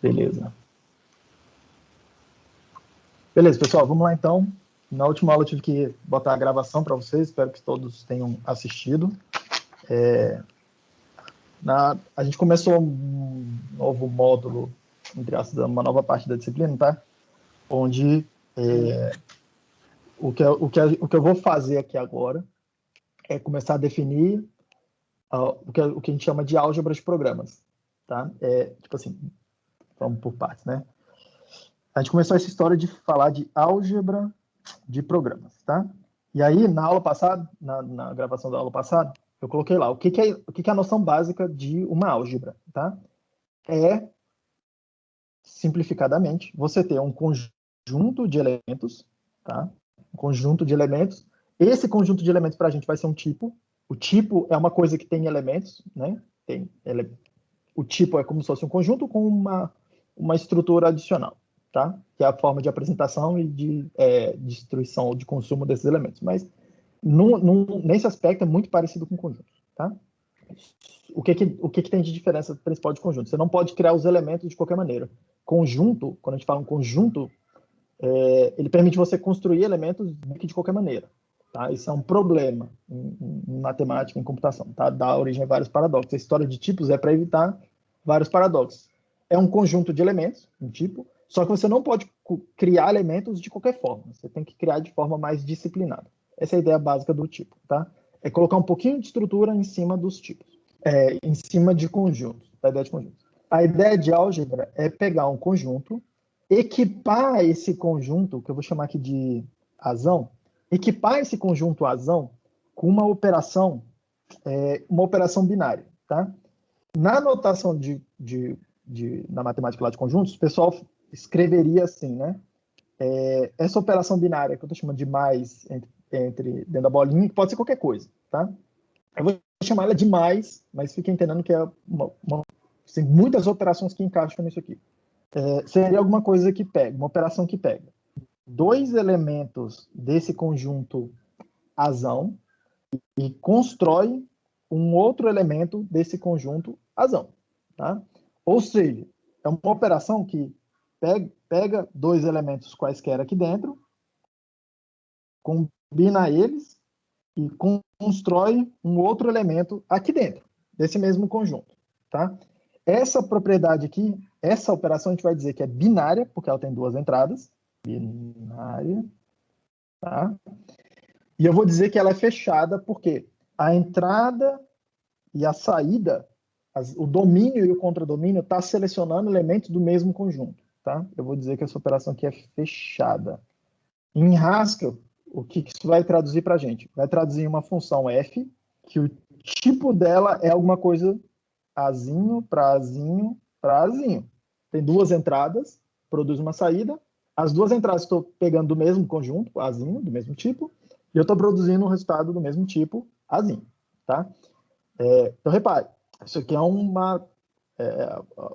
Beleza. Beleza, pessoal, vamos lá então. Na última aula eu tive que botar a gravação para vocês, espero que todos tenham assistido. A gente começou um novo módulo, entre aspas, uma nova parte da disciplina, tá? Onde o que eu vou fazer aqui agora é começar a definir o que a gente chama de álgebra de programas, tá? Tipo assim, vamos por partes, né? A gente começou essa história de falar de álgebra de programas, tá? E aí, na aula passada, na gravação da aula passada, eu coloquei lá o que é a noção básica de uma álgebra, tá? Simplificadamente, você ter um conjunto de elementos, tá? Um conjunto de elementos. Esse conjunto de elementos para a gente vai ser um tipo. O tipo é uma coisa que tem elementos, né? O tipo é como se fosse um conjunto com uma estrutura adicional, tá? Que é a forma de apresentação e de destruição ou de consumo desses elementos. Mas nesse aspecto é muito parecido com o conjunto, tá? O que tem de diferença principal de conjunto? Você não pode criar os elementos de qualquer maneira. Conjunto, quando a gente fala um conjunto, ele permite você construir elementos de qualquer maneira. Tá? Isso é um problema em matemática, em computação. Tá? Dá origem a vários paradoxos. A história de tipos é para evitar vários paradoxos. É um conjunto de elementos, um tipo, só que você não pode criar elementos de qualquer forma. Você tem que criar de forma mais disciplinada. Essa é a ideia básica do tipo. Tá? É colocar um pouquinho de estrutura em cima dos tipos. Em cima de conjuntos, da ideia de conjuntos. A ideia de álgebra é pegar um conjunto, equipar esse conjunto, que eu vou chamar aqui de azão, equipar esse conjunto azão com uma operação binária, tá? Na notação na matemática lá de conjuntos, o pessoal escreveria assim, né? Essa operação binária que eu estou chamando de mais dentro da bolinha, que pode ser qualquer coisa, tá? Eu vou chamar ela de mais, mas fiquem entendendo que tem muitas operações que encaixam nisso aqui. Seria alguma coisa que pega, uma operação que pega dois elementos desse conjunto azão e constrói um outro elemento desse conjunto azão, tá? Ou seja, é uma operação que pega dois elementos quaisquer aqui dentro, combina eles e constrói um outro elemento aqui dentro, desse mesmo conjunto, tá? Essa propriedade aqui, essa operação a gente vai dizer que é binária, porque ela tem duas entradas, binária, tá? E eu vou dizer que ela é fechada porque a entrada e a saída, o domínio e o contradomínio está selecionando elementos do mesmo conjunto, tá? Eu vou dizer que essa operação aqui é fechada. Em Haskell, o que isso vai traduzir para a gente? Vai traduzir uma função f, que o tipo dela é alguma coisa azinho para azinho para azinho. Tem duas entradas, produz uma saída. As duas entradas estou pegando do mesmo conjunto, azinho, do mesmo tipo, e eu estou produzindo um resultado do mesmo tipo, azinho, tá? Então, repare, isso aqui é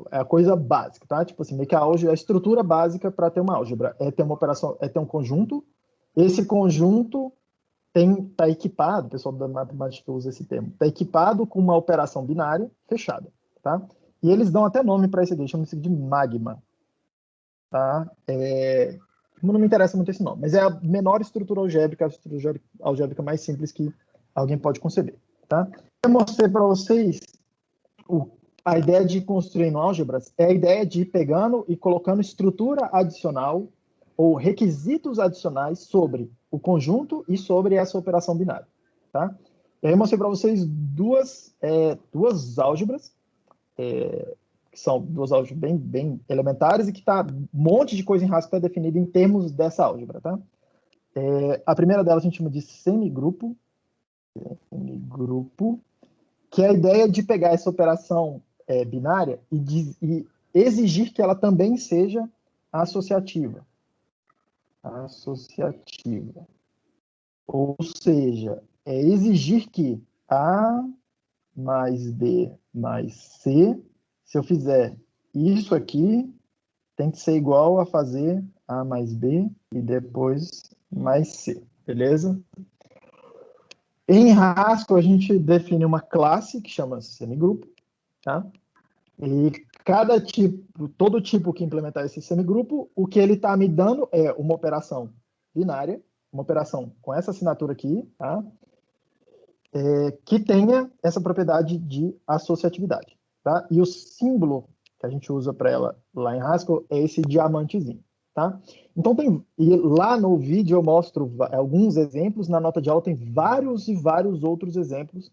a coisa básica, tá? Tipo assim, meio que a estrutura básica para ter uma álgebra é ter uma operação, é ter um conjunto. Esse conjunto está equipado, o pessoal da matemática usa esse termo, está equipado com uma operação binária fechada, tá? E eles dão até nome para isso aqui, chamam isso de magma, tá? Não me interessa muito esse nome, mas é a menor estrutura algébrica, a estrutura algébrica mais simples que alguém pode conceber, tá? Eu mostrei para vocês a ideia de construir álgebras é a ideia de ir pegando e colocando estrutura adicional ou requisitos adicionais sobre o conjunto e sobre essa operação binária, tá? E aí eu mostrei para vocês duas álgebras, que são duas álgebras bem elementares e que tá um monte de coisa em Haskell está definida em termos dessa álgebra, tá? A primeira delas a gente chama de semigrupo, que é a ideia de pegar essa operação binária e exigir que ela também seja associativa. Ou seja, exigir que A mais B mais C, se eu fizer isso aqui, tem que ser igual a fazer A mais B e depois mais C, beleza? Em Haskell, a gente define uma classe que chama semigrupo, tá? E cada tipo, todo tipo que implementar esse semigrupo, o que ele está me dando é uma operação binária, uma operação com essa assinatura aqui, tá? Que tenha essa propriedade de associatividade, tá? E o símbolo que a gente usa para ela lá em Haskell é esse diamantezinho, tá? Então e lá no vídeo eu mostro alguns exemplos, na nota de aula tem vários e vários outros exemplos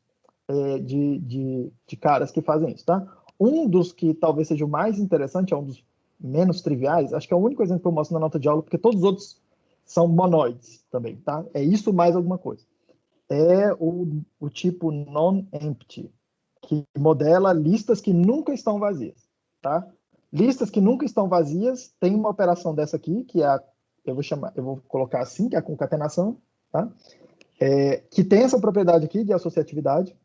de caras que fazem isso, tá? Um dos que talvez seja o mais interessante, é um dos menos triviais, acho que é o único exemplo que eu mostro na nota de aula, porque todos os outros são monoides também, tá? É isso mais alguma coisa. É o tipo non-empty, que modela listas que nunca estão vazias, tá? Listas que nunca estão vazias tem uma operação dessa aqui, que é eu vou colocar assim, que é a concatenação, tá? Que tem essa propriedade aqui de associatividade,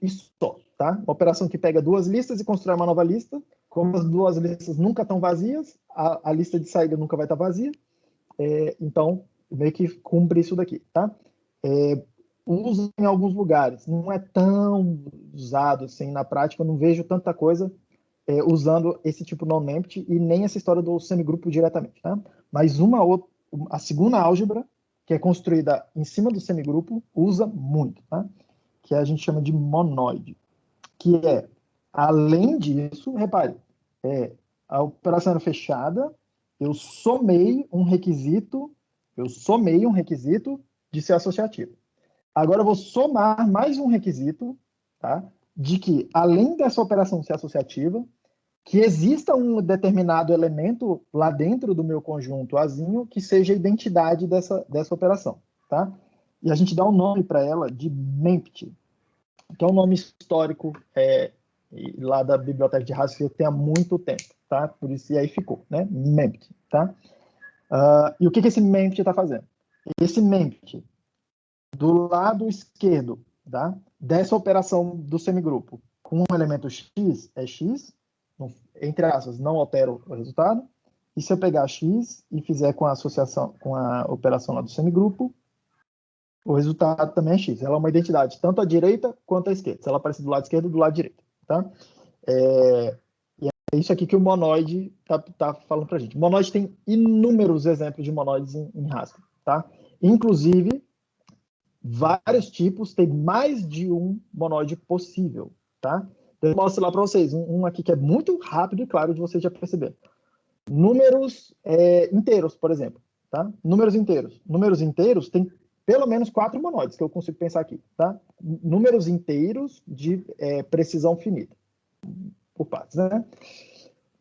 e só, tá? Uma operação que pega duas listas e constrói uma nova lista. Como as duas listas nunca estão vazias, a lista de saída nunca vai estar vazia. Então, meio que cumpre isso daqui, tá? Usa em alguns lugares. Não é tão usado assim na prática, eu não vejo tanta coisa usando esse tipo non-empty e nem essa história do semigrupo diretamente, tá? Mas a segunda álgebra, que é construída em cima do semigrupo, usa muito, tá? Que a gente chama de monoide, que é, além disso, repare, a operação era fechada, eu somei um requisito de ser associativo. Agora eu vou somar mais um requisito, tá? De que, além dessa operação ser associativa, que exista um determinado elemento lá dentro do meu conjunto Azinho que seja a identidade dessa operação, tá? E a gente dá um nome para ela de mempty, que é um nome histórico lá da biblioteca de Haskell tem há muito tempo, tá? Por isso e aí ficou, né? Mempty, tá? E o que esse mempty está fazendo? Esse mempty, do lado esquerdo, tá? Dessa operação do semigrupo, com um elemento x, é x, entre aspas, não altero o resultado. E se eu pegar x e fizer com a associação, com a operação lá do semigrupo, o resultado também é x. Ela é uma identidade tanto à direita quanto à esquerda. Se ela aparecer do lado esquerdo, do lado direito, tá? E é isso aqui que o monoide tá falando para a gente. O monoide tem inúmeros exemplos de monoides em Haskell, tá? Inclusive, vários tipos, tem mais de um monoide possível, tá? Então, eu mostro lá para vocês, um aqui que é muito rápido e claro de vocês já perceberem. Números inteiros, por exemplo, tá? Números inteiros. Números inteiros tem pelo menos 4 monoides que eu consigo pensar aqui, tá? Números inteiros de precisão finita, por partes, né?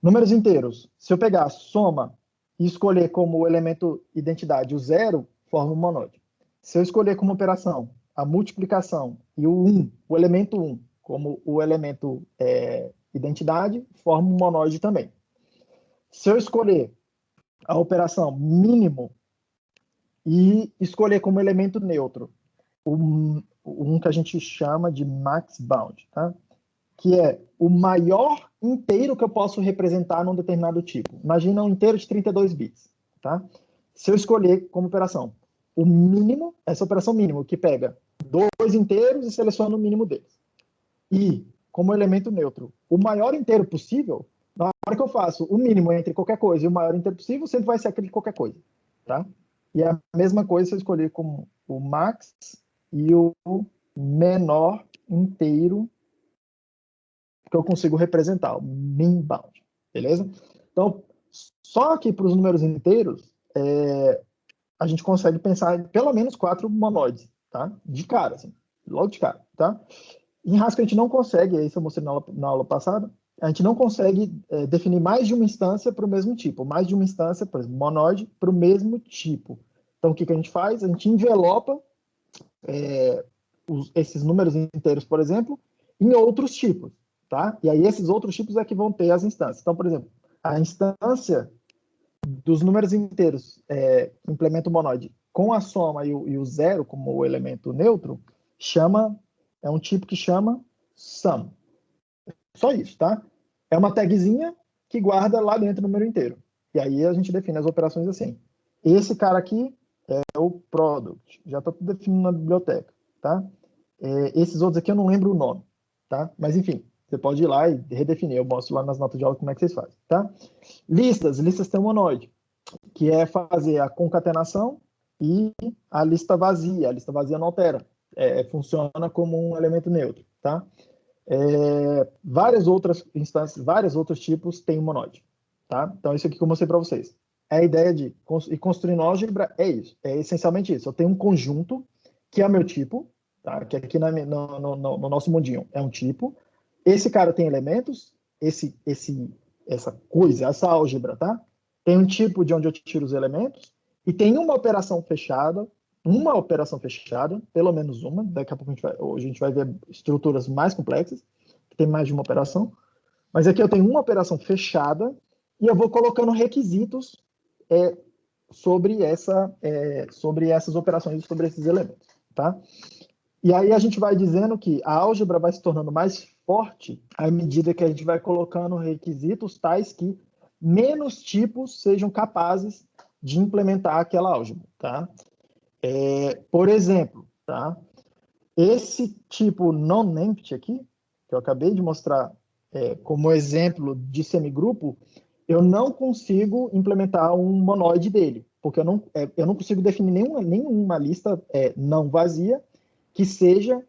Números inteiros. Se eu pegar a soma e escolher como elemento identidade o zero, forma um monoide. Se eu escolher como operação a multiplicação e o 1, o elemento 1, como o elemento identidade, forma um monoide também. Se eu escolher a operação mínimo e escolher como elemento neutro um que a gente chama de max bound, tá? Que é o maior inteiro que eu posso representar num determinado tipo. Imagina um inteiro de 32 bits, tá? Se eu escolher como operação o mínimo, essa operação mínimo, que pega dois inteiros e seleciona o mínimo deles. E, como elemento neutro, o maior inteiro possível, na hora que eu faço o mínimo entre qualquer coisa e o maior inteiro possível, sempre vai ser aquele qualquer coisa, tá? E é a mesma coisa se eu escolher como o max e o menor inteiro que eu consigo representar, o min bound, beleza? Então, só que para os números inteiros, a gente consegue pensar em pelo menos 4 monoides, tá? De cara, assim, logo de cara, tá? Em Haskell a gente não consegue, isso eu mostrei na aula passada, a gente não consegue definir mais de uma instância para o mesmo tipo, mais de uma instância, por exemplo, monoide, para o mesmo tipo. Então, o que a gente faz? A gente envelopa esses números inteiros, por exemplo, em outros tipos, tá? E aí esses outros tipos é que vão ter as instâncias. Então, por exemplo, a instância dos números inteiros que implementa o monoide com a soma e o zero como o elemento neutro, é um tipo que chama sum. Só isso, tá? É uma tagzinha que guarda lá dentro o número inteiro. E aí a gente define as operações assim. Esse cara aqui é o product. Já está tudo definido na biblioteca, tá? Esses outros aqui eu não lembro o nome, tá? Mas enfim, você pode ir lá e redefinir. Eu mostro lá nas notas de aula como é que vocês fazem, tá? Listas têm um monoide, que é fazer a concatenação e a lista vazia. A lista vazia não altera, funciona como um elemento neutro, tá? Várias outras instâncias, vários outros tipos têm um monoide, tá? Então, isso aqui que eu mostrei para vocês. A ideia de construir álgebra é isso, é essencialmente isso. Eu tenho um conjunto, que é meu tipo, tá? Que aqui no nosso mundinho é um tipo. Esse cara tem elementos, essa coisa, essa álgebra, tá? Tem um tipo de onde eu tiro os elementos, e tem uma operação fechada, pelo menos uma, daqui a pouco hoje a gente vai ver estruturas mais complexas, que tem mais de uma operação, mas aqui eu tenho uma operação fechada, e eu vou colocando requisitos sobre essas operações, sobre esses elementos, tá? E aí a gente vai dizendo que a álgebra vai se tornando mais forte à medida que a gente vai colocando requisitos tais que menos tipos sejam capazes de implementar aquela álgebra, tá? Por exemplo, tá? Esse tipo non-empty aqui, que eu acabei de mostrar como exemplo de semigrupo, eu não consigo implementar um monoide dele, porque eu não consigo definir nenhuma lista não vazia que seja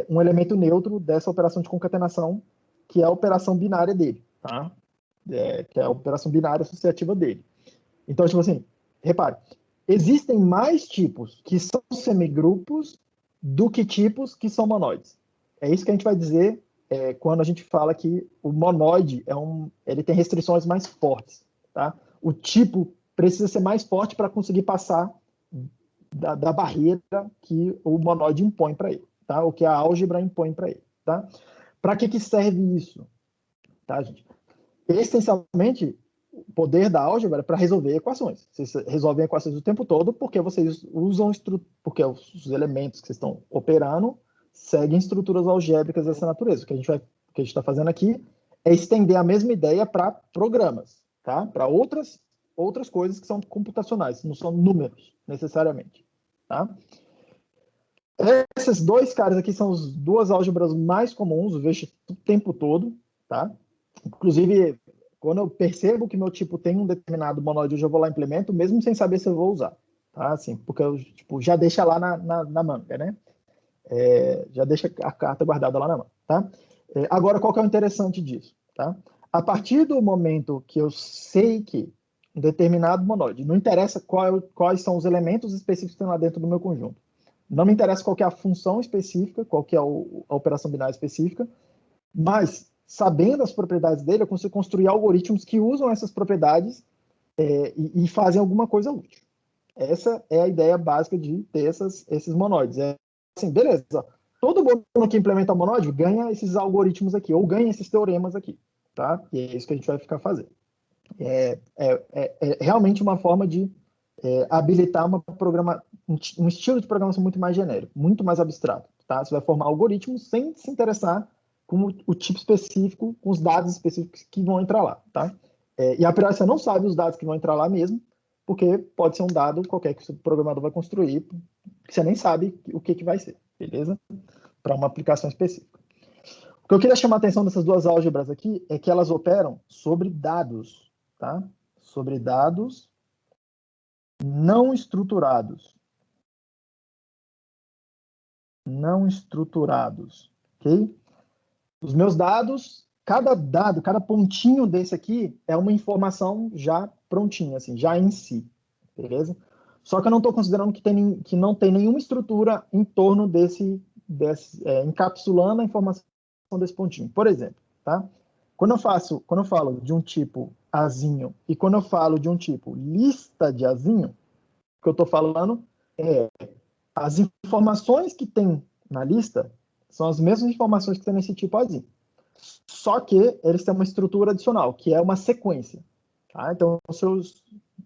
um elemento neutro dessa operação de concatenação, que é a operação binária dele, tá? Que é a operação binária associativa dele. Então, tipo assim, repare, existem mais tipos que são semigrupos do que tipos que são monoides. É isso que a gente vai dizer quando a gente fala que o monoide ele tem restrições mais fortes, tá? O tipo precisa ser mais forte para conseguir passar da barreira que o monoide impõe para ele, tá? O que a álgebra impõe para ele, tá? Para que serve isso, tá, gente? Essencialmente, o poder da álgebra é para resolver equações. Vocês resolvem equações o tempo todo porque vocês usam porque os elementos que vocês estão operando seguem estruturas algébricas dessa natureza. O que a gente está fazendo aqui é estender a mesma ideia para programas, tá? Para outras coisas que são computacionais, não são números necessariamente, tá? Esses dois caras aqui são as duas álgebras mais comuns, eu vejo o tempo todo, tá? Inclusive, quando eu percebo que meu tipo tem um determinado monoide, eu já vou lá e implemento, mesmo sem saber se eu vou usar, tá? Assim, porque eu já deixa lá na manga, né? Já deixa a carta guardada lá na manga, tá? Agora, qual que é o interessante disso, tá? A partir do momento que eu sei que um determinado monoide, não interessa quais são os elementos específicos que tem lá dentro do meu conjunto, não me interessa qual que é a função específica, qual que é a operação binária específica, mas, sabendo as propriedades dele, eu consigo construir algoritmos que usam essas propriedades e fazem alguma coisa útil. Essa é a ideia básica de ter esses monóides. Assim, beleza, todo mundo que implementa monóide ganha esses algoritmos aqui, ou ganha esses teoremas aqui, tá? E é isso que a gente vai ficar fazendo. É realmente uma forma de habilitar um estilo de programação muito mais genérico, muito mais abstrato, tá? Você vai formar algoritmos sem se interessar com o tipo específico, com os dados específicos que vão entrar lá, tá? E a priori você não sabe os dados que vão entrar lá mesmo, porque pode ser um dado qualquer que o programador vai construir, que você nem sabe o que vai ser, beleza? Para uma aplicação específica. O que eu queria chamar a atenção dessas duas álgebras aqui é que elas operam sobre dados, tá? Sobre dados não estruturados. Não estruturados, ok? Os meus dados, cada pontinho desse aqui é uma informação já prontinha, assim, já em si, beleza? Só que eu não estou considerando que não tem nenhuma estrutura em torno encapsulando a informação desse pontinho. Por exemplo, tá? Quando eu falo de um tipo azinho e quando eu falo de um tipo lista de azinho, o que eu estou falando é as informações que tem na lista são as mesmas informações que tem nesse tipo azinho. Só que eles têm uma estrutura adicional, que é uma sequência. Tá? Então, se eu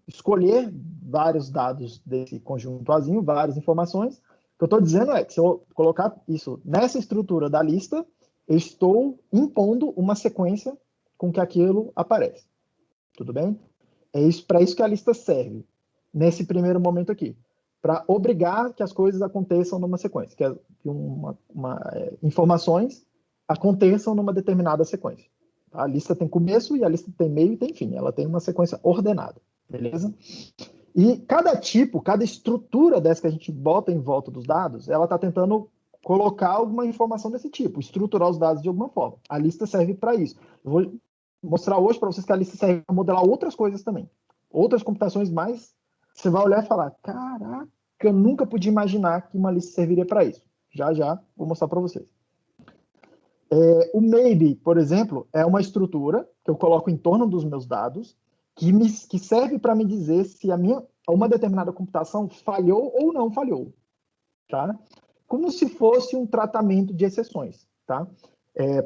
escolher vários dados desse conjunto azinho, várias informações, o que eu estou dizendo é que se eu colocar isso nessa estrutura da lista, eu estou impondo uma sequência com que aquilo aparece. Tudo bem? É isso para isso que a lista serve, nesse primeiro momento aqui. para obrigar que as coisas aconteçam numa sequência, que informações aconteçam numa determinada sequência. Tá? A lista tem começo, e a lista tem meio e tem fim. Ela tem uma sequência ordenada, beleza? E cada tipo, cada estrutura dessa que a gente bota em volta dos dados, ela está tentando colocar alguma informação desse tipo, estruturar os dados de alguma forma. A lista serve para isso. Eu vou mostrar hoje para vocês que a lista serve para modelar outras coisas também. Outras computações mais... Você vai olhar e falar, caraca, eu nunca podia imaginar que uma lista serviria para isso. Já, já, vou mostrar para vocês. O maybe, por exemplo, é uma estrutura que eu coloco em torno dos meus dados, que serve para me dizer se uma determinada computação falhou ou não falhou. Tá? Como se fosse um tratamento de exceções. Tá?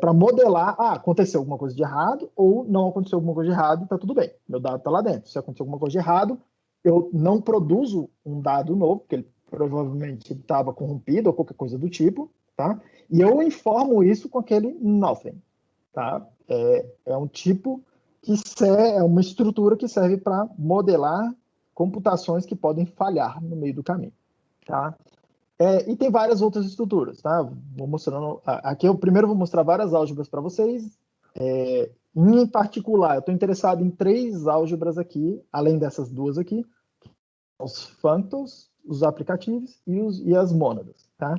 Para modelar, aconteceu alguma coisa de errado ou não aconteceu alguma coisa de errado, está tudo bem. Meu dado está lá dentro. Se aconteceu alguma coisa de errado, eu não produzo um dado novo, porque ele provavelmente estava corrompido ou qualquer coisa do tipo, tá? E eu informo isso com aquele nothing, tá? É um tipo é uma estrutura que serve para modelar computações que podem falhar no meio do caminho, tá? E tem várias outras estruturas, tá? Vou mostrando aqui. Eu primeiro vou mostrar várias álgebras para vocês. Em particular, eu estou interessado em 3 álgebras aqui, além dessas 2 aqui, os functors, os aplicativos e as mônadas, tá?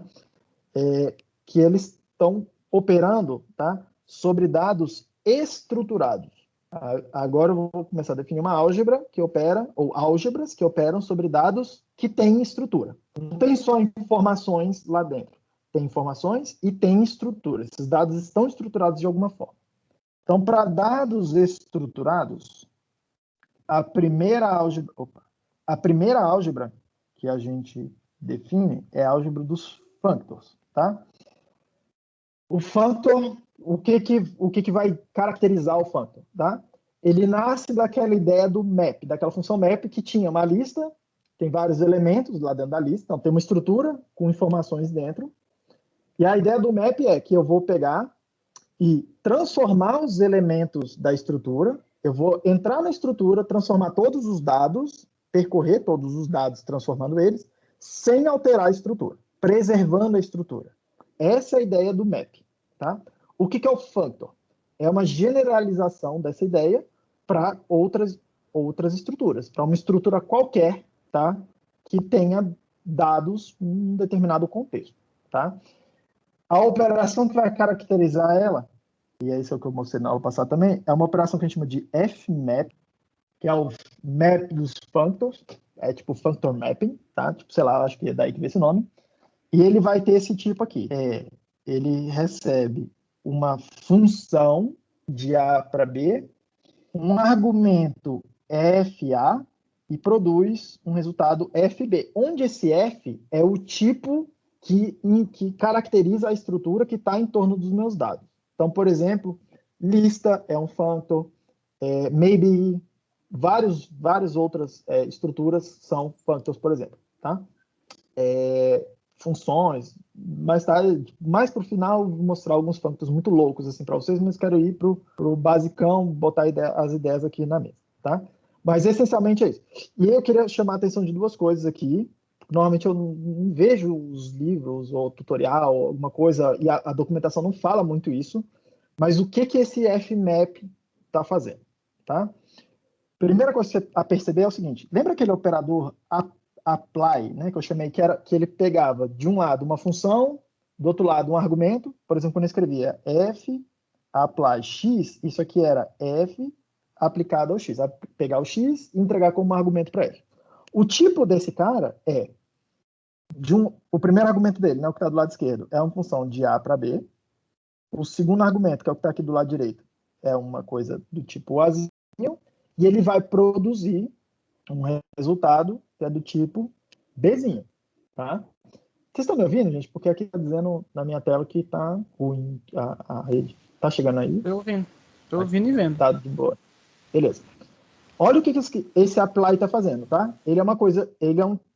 Que eles estão operando, tá? Sobre dados estruturados. Agora eu vou começar a definir uma álgebra que opera, ou álgebras que operam sobre dados que têm estrutura. Não tem só informações lá dentro. Tem informações e tem estrutura. Esses dados estão estruturados de alguma forma. Então, para dados estruturados, a primeira álgebra que a gente define é a álgebra dos functors, tá? O functor, o que vai caracterizar o functor, tá? Ele nasce daquela ideia do map, daquela função map que tinha uma lista, tem vários elementos lá dentro da lista, então tem uma estrutura com informações dentro, e a ideia do map é que eu vou pegar e transformar os elementos da estrutura, eu vou entrar na estrutura, transformar todos os dados, percorrer todos os dados, transformando eles, sem alterar a estrutura, preservando a estrutura. Essa é a ideia do map. Tá? O que é o functor? É uma generalização dessa ideia para outras estruturas, para uma estrutura qualquer, tá? Que tenha dados em um determinado contexto. Tá? A operação que vai caracterizar ela, e é isso que eu mostrei na aula passada também, é uma operação que a gente chama de fmap, que é o map dos functors, é tipo functor mapping, tá? Tipo, sei lá, acho que é daí que vem esse nome. E ele vai ter esse tipo aqui. Ele recebe uma função de A para B, um argumento FA e produz um resultado FB, onde esse F é o tipo que caracteriza a estrutura que está em torno dos meus dados. Então, por exemplo, lista é um functor, maybe, várias outras estruturas são functors, por exemplo. Tá? Funções, mais tarde, mais para o final, vou mostrar alguns functors muito loucos assim para vocês, mas quero ir para o basicão, botar as ideias aqui na mesa, tá? Mas essencialmente é isso. E eu queria chamar a atenção de 2 coisas aqui. Normalmente eu não vejo os livros ou tutorial, ou alguma coisa, e a documentação não fala muito isso, mas o que esse fmap está fazendo, tá? Primeira coisa a perceber é o seguinte, lembra aquele operador apply, né, que eu chamei que ele pegava de um lado uma função, do outro lado um argumento, por exemplo, quando eu escrevia f apply x, isso aqui era f aplicado ao x, pegar o x e entregar como argumento para f. O tipo desse cara o primeiro argumento dele, né, o que está do lado esquerdo, é uma função de A para B. O segundo argumento, que é o que está aqui do lado direito, é uma coisa do tipo Azinho, e ele vai produzir um resultado que é do tipo Bzinho, tá? Vocês estão me ouvindo, gente? Porque aqui está dizendo na minha tela que está ruim a rede. Tá chegando aí? Estou ouvindo. Estou ouvindo e vendo. Tá de boa. Beleza. Olha o que esse apply está fazendo, tá? Ele é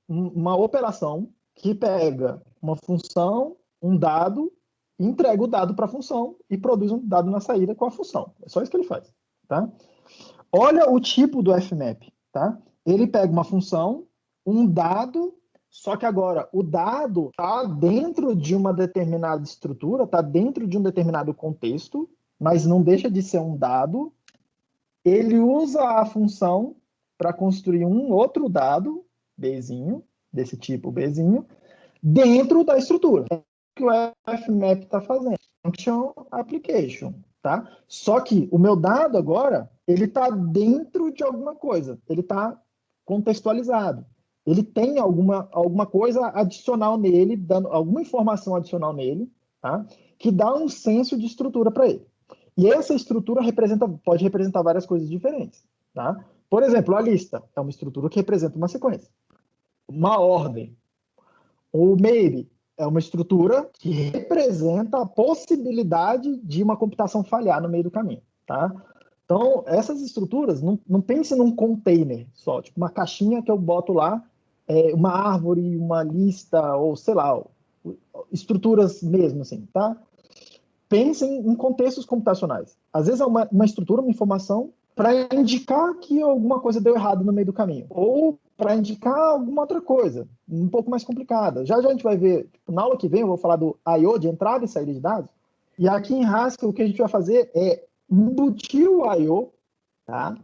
uma operação que pega uma função, um dado, entrega o dado para a função e produz um dado na saída com a função. É só isso que ele faz, tá? Olha o tipo do fmap, tá? Ele pega uma função, um dado, Só que agora o dado está dentro de uma determinada estrutura, está dentro de um determinado contexto, mas não deixa de ser um dado. Ele usa a função para construir um outro dado, Bzinho, desse tipo Bzinho, dentro da estrutura. É o que o FMAP está fazendo. Function Application. Tá? Só que o meu dado agora, ele está dentro de alguma coisa. Ele está contextualizado. Ele tem alguma coisa adicional nele, dando alguma informação adicional nele, tá? Que dá um senso de estrutura para ele. E essa estrutura pode representar várias coisas diferentes. Tá? Por exemplo, a lista é uma estrutura que representa uma sequência. Uma ordem. O maybe é uma estrutura que representa a possibilidade de uma computação falhar no meio do caminho. Tá? Então, essas estruturas, não pense num container só, tipo uma caixinha que eu boto lá, uma árvore, uma lista, ou sei lá, estruturas mesmo, assim, tá? Pensem em contextos computacionais. Às vezes é uma estrutura, uma informação, para indicar que alguma coisa deu errado no meio do caminho. Ou para indicar alguma outra coisa, um pouco mais complicada. Já a gente vai ver, na aula que vem, eu vou falar do I/O, de entrada e saída de dados. E aqui em Haskell, o que a gente vai fazer é embutir o I/O, tá,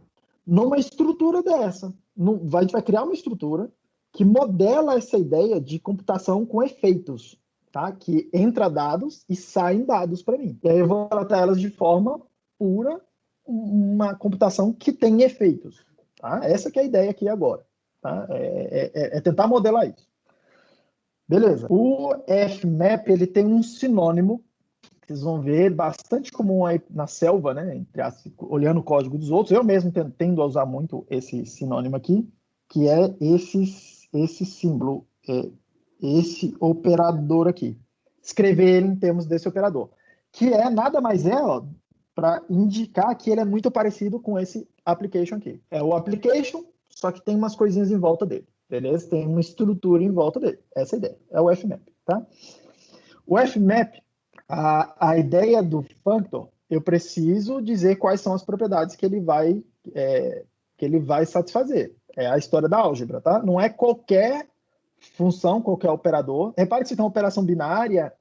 numa estrutura dessa. A gente vai criar uma estrutura que modela essa ideia de computação com efeitos. Tá? Que entra dados e saem dados para mim. E aí eu vou tratar elas de forma pura, uma computação que tem efeitos. Tá? Essa que é a ideia aqui agora. Tá? É tentar modelar isso. Beleza. O FMAP ele tem um sinônimo, que vocês vão ver, bastante comum aí na selva, né? Olhando o código dos outros. Eu mesmo tendo a usar muito esse sinônimo aqui, que é esse símbolo, esse operador aqui. Escrever ele em termos desse operador. Que nada mais para indicar que ele é muito parecido com esse application aqui. É o application, só que tem umas coisinhas em volta dele. Beleza? Tem uma estrutura em volta dele. Essa é a ideia. É o FMAP. Tá? O FMAP, a ideia do functor, eu preciso dizer quais são as propriedades que ele vai satisfazer. É a história da álgebra. Tá? Não é qualquer função, qualquer operador. Repare que se tem uma operação binária,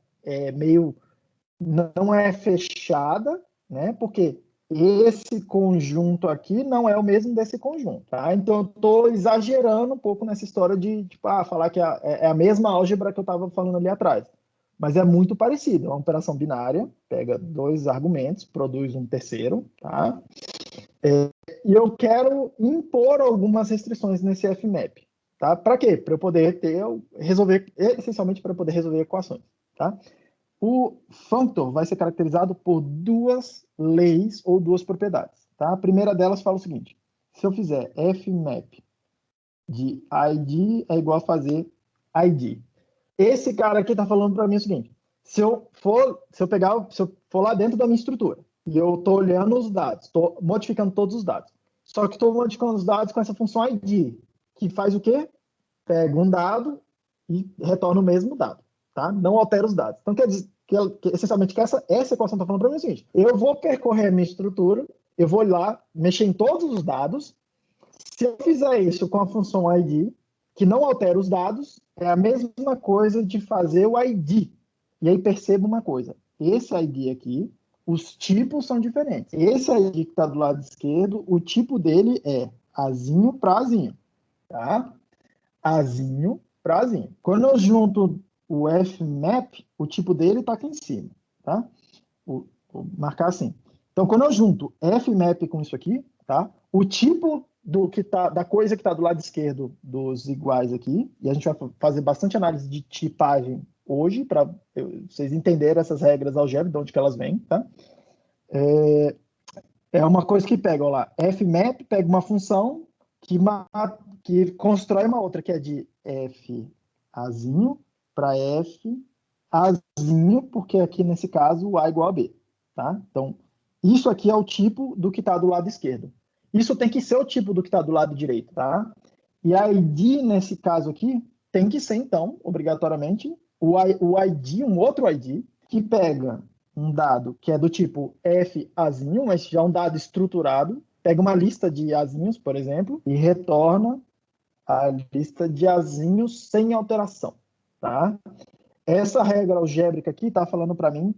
não é fechada, né? Porque esse conjunto aqui não é o mesmo desse conjunto, tá? Então, eu estou exagerando um pouco nessa história de falar que é a mesma álgebra que eu estava falando ali atrás. Mas é muito parecido. É uma operação binária, pega dois argumentos, produz um terceiro, tá? E eu quero impor algumas restrições nesse FMAP. Tá? Para quê? Para eu poder essencialmente para poder resolver equações. Tá? O functor vai ser caracterizado por duas leis ou duas propriedades. Tá? A primeira delas fala o seguinte: se eu fizer FMAP de ID é igual a fazer ID. Esse cara aqui está falando para mim o seguinte: se eu for lá dentro da minha estrutura e eu estou olhando os dados, estou modificando todos os dados, só que estou modificando os dados com essa função ID, que faz o quê? Pega um dado e retorna o mesmo dado, tá? Não altera os dados. Então, quer dizer que essencialmente, que essa equação está falando para mim o seguinte: eu vou percorrer a minha estrutura, eu vou lá, mexer em todos os dados. Se eu fizer isso com a função ID, que não altera os dados, é a mesma coisa de fazer o ID. E aí perceba uma coisa: esse ID aqui, os tipos são diferentes. Esse ID que está do lado esquerdo, o tipo dele é Azinho para Azinho, tá? Azinho para Azinho. Quando eu junto o FMAP, o tipo dele está aqui em cima, tá? Vou marcar assim. Então, quando eu junto FMAP com isso aqui, tá? O tipo da coisa que está do lado esquerdo dos iguais aqui, e a gente vai fazer bastante análise de tipagem hoje, para vocês entenderem essas regras algébricas, de onde que elas vêm, tá? É uma coisa que pega, olha lá, FMAP pega uma função que constrói uma outra, que é de F Azinho para F Azinho, porque aqui nesse caso o A é igual a B, tá? Então, isso aqui é o tipo do que está do lado esquerdo. Isso tem que ser o tipo do que está do lado direito, tá? E a ID, nesse caso aqui, tem que ser, então, obrigatoriamente, o ID, um outro ID, que pega um dado que é do tipo F Azinho, mas já é um dado estruturado, pega uma lista de azinhos, por exemplo, e retorna a lista de azinhos sem alteração, tá? Essa regra algébrica aqui está falando para mim,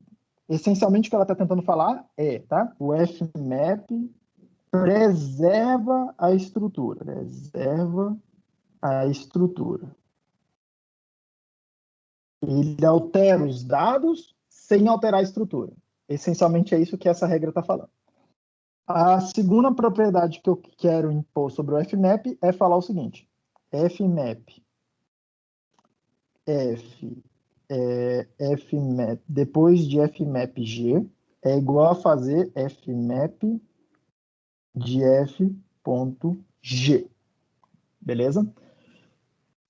essencialmente o que ela está tentando falar é, tá? O fmap preserva a estrutura, Ele altera os dados sem alterar a estrutura. Essencialmente é isso que essa regra está falando. A segunda propriedade que eu quero impor sobre o fmap é falar o seguinte: fmap, fmap depois de fmapg é igual a fazer fmap de f.g. Beleza?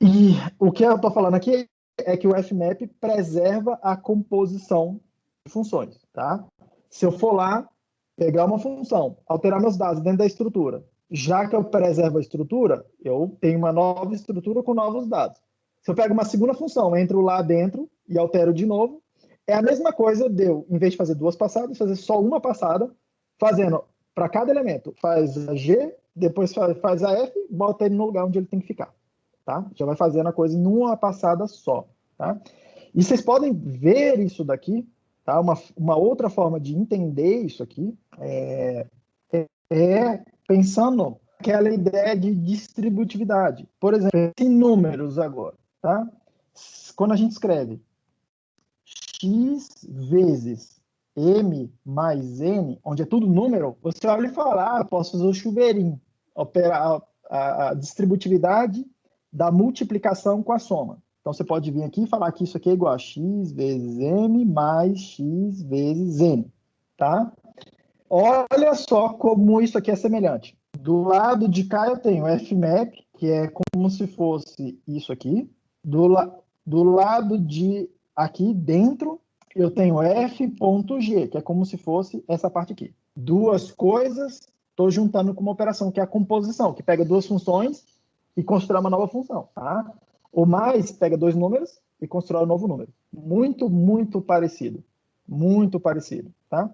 E o que eu estou falando aqui é que o fmap preserva a composição de funções, tá? Se eu for lá, pegar uma função, alterar meus dados dentro da estrutura, já que eu preservo a estrutura, eu tenho uma nova estrutura com novos dados. Se eu pego uma segunda função, entro lá dentro e altero de novo, é a mesma coisa de eu, em vez de fazer duas passadas, fazer só uma passada, fazendo para cada elemento, faz a G, depois faz a F, bota ele no lugar onde ele tem que ficar. Tá? Já vai fazendo a coisa em uma passada só. Tá? E vocês podem ver isso daqui, tá? Uma outra forma de entender isso aqui é pensando aquela ideia de distributividade. Por exemplo, em números agora. Tá? Quando a gente escreve x vezes m mais n, onde é tudo número, você olha e fala, posso fazer o chuveirinho, operar a distributividade da multiplicação com a soma. Então, você pode vir aqui e falar que isso aqui é igual a x vezes m mais x vezes n, tá? Olha só como isso aqui é semelhante. Do lado de cá eu tenho fmap, que é como se fosse isso aqui. Do lado de aqui dentro, eu tenho f.g, que é como se fosse essa parte aqui. Duas coisas, estou juntando com uma operação, que é a composição, que pega duas funções e constrói uma nova função, tá? O mais pega dois números e constrói um novo número. Muito, muito parecido. Muito parecido, tá?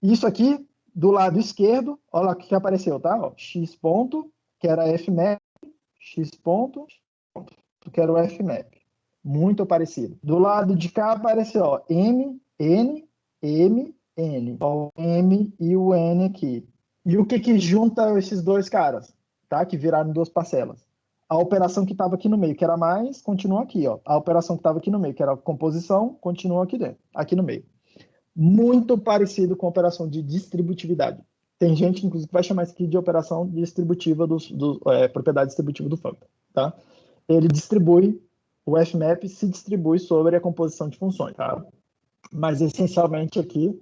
Isso aqui, do lado esquerdo, olha o que apareceu, tá? Ó, x ponto, que era fmap, x ponto, que era o fmap. Muito parecido. Do lado de cá apareceu, ó, m, n, m, n. Ó, o m e o n aqui. E o que junta esses dois caras? Tá? Que viraram duas parcelas. A operação que estava aqui no meio, que era mais, continua aqui. Ó. A operação que estava aqui no meio, que era a composição, continua aqui dentro, aqui no meio. Muito parecido com a operação de distributividade. Tem gente, inclusive, que vai chamar isso aqui de operação distributiva, propriedade distributiva do functor. Tá? Ele distribui, o fmap se distribui sobre a composição de funções. Tá? Mas, essencialmente, aqui,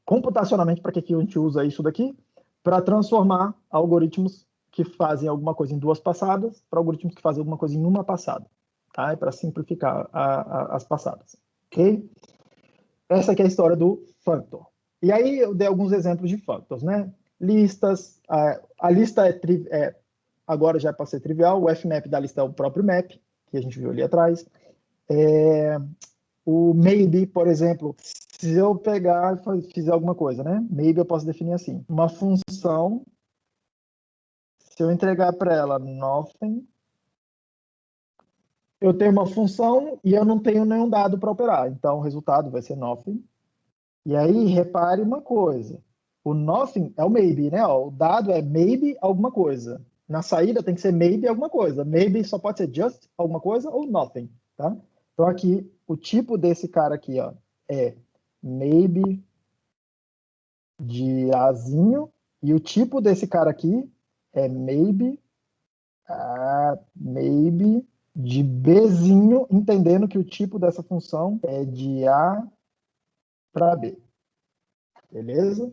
computacionalmente, para que a gente usa isso daqui? Para transformar algoritmos que fazem alguma coisa em duas passadas para algoritmos que fazem alguma coisa em uma passada. Tá? É para simplificar as passadas. Ok? Essa aqui é a história do functor. E aí eu dei alguns exemplos de functors, né? Listas, a lista agora já é para ser trivial, o fmap da lista é o próprio map, que a gente viu ali atrás. O maybe, por exemplo, se eu pegar e fizer alguma coisa, né? Maybe eu posso definir assim, uma função, se eu entregar para ela nothing, eu tenho uma função e eu não tenho nenhum dado para operar, então o resultado vai ser nothing. E aí, repare uma coisa, o nothing é o maybe, né? O dado é maybe alguma coisa. Na saída tem que ser maybe alguma coisa. Maybe só pode ser just alguma coisa ou nothing, tá? Então aqui, o tipo desse cara aqui, ó, é maybe de Azinho, e o tipo desse cara aqui é maybe de Bzinho, entendendo que o tipo dessa função é de A para B. Beleza?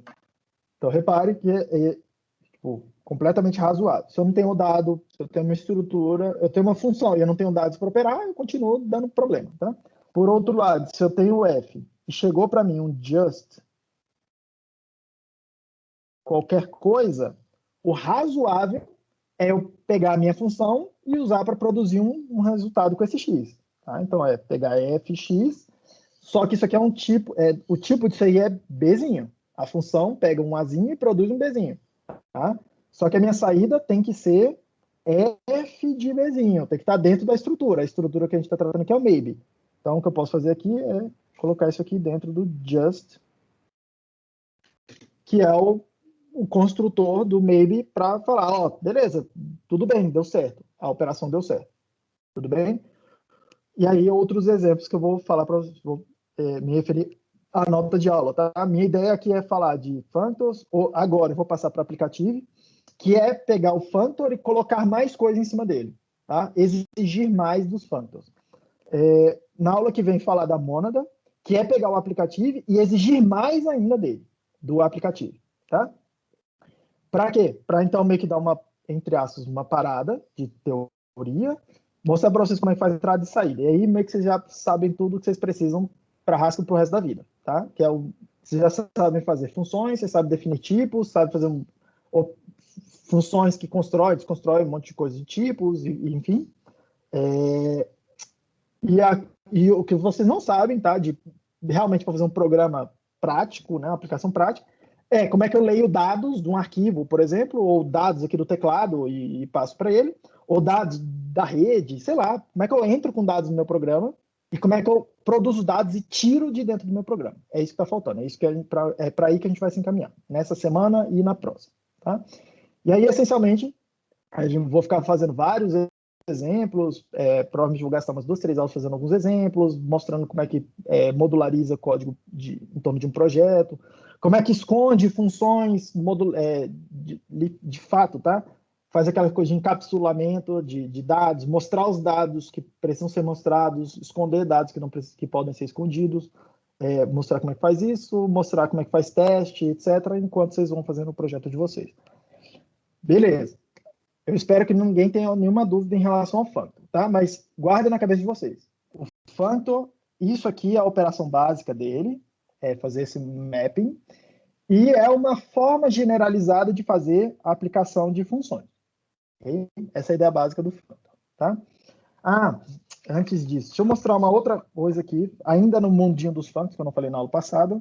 Então, repare que é tipo, completamente razoável. Se eu não tenho dado, se eu tenho uma estrutura, eu tenho uma função e eu não tenho dados para operar, eu continuo dando problema. Tá? Por outro lado, se eu tenho o f e chegou para mim um just qualquer coisa, o razoável é eu pegar a minha função e usar para produzir um resultado com esse x. Tá? Então, é pegar fx, só que isso aqui é um tipo, o tipo disso aí é bzinho. A função pega um azinho e produz um bzinho. Tá? Só que a minha saída tem que ser F de Bzinho, tem que estar dentro da estrutura. A estrutura que a gente está tratando aqui é o maybe. Então, o que eu posso fazer aqui é colocar isso aqui dentro do just, que é o construtor do maybe para falar, ó, beleza, tudo bem, deu certo, a operação deu certo, tudo bem? E aí, outros exemplos que eu vou falar para vocês, vou me referir à nota de aula, tá? A minha ideia aqui é falar de functors, ou agora eu vou passar para aplicativo, que é pegar o functor e colocar mais coisa em cima dele, tá? Exigir mais dos functors. Na aula que vem falar da mônada, que é pegar o aplicativo e exigir mais ainda dele, do aplicativo, tá? Para quê? Para então meio que dar uma, entre aspas, uma parada de teoria, mostrar para vocês como é que faz entrada e saída. E aí meio que vocês já sabem tudo que vocês precisam para Haskell para o resto da vida, tá? Que é vocês já sabem fazer funções, vocês sabem definir tipos, sabem fazer funções que constrói, desconstrói um monte de coisa de tipos, enfim. E o que vocês não sabem, tá? De realmente para fazer um programa prático, né? Uma aplicação prática, como é que eu leio dados de um arquivo, por exemplo, ou dados aqui do teclado e passo para ele, ou dados da rede, sei lá, como é que eu entro com dados no meu programa e como é que eu produzo dados e tiro de dentro do meu programa. É isso que está faltando, é isso que para aí que a gente vai se encaminhar, nessa semana e na próxima, tá? E aí, essencialmente, eu vou ficar fazendo vários exemplos, provavelmente vou gastar umas 2, 3 aulas fazendo alguns exemplos, mostrando como é que modulariza código em torno de um projeto, como é que esconde funções de fato, tá? Faz aquela coisa de encapsulamento de dados, mostrar os dados que precisam ser mostrados, esconder dados que podem ser escondidos, mostrar como é que faz isso, mostrar como é que faz teste, etc., enquanto vocês vão fazendo o projeto de vocês. Beleza. Eu espero que ninguém tenha nenhuma dúvida em relação ao functor, tá? Mas guardem na cabeça de vocês. O functor, isso aqui é a operação básica dele, é fazer esse mapping, e é uma forma generalizada de fazer a aplicação de funções. Okay? Essa é a ideia básica do functor, tá? Antes disso, deixa eu mostrar uma outra coisa aqui, ainda no mundinho dos functors, que eu não falei na aula passada,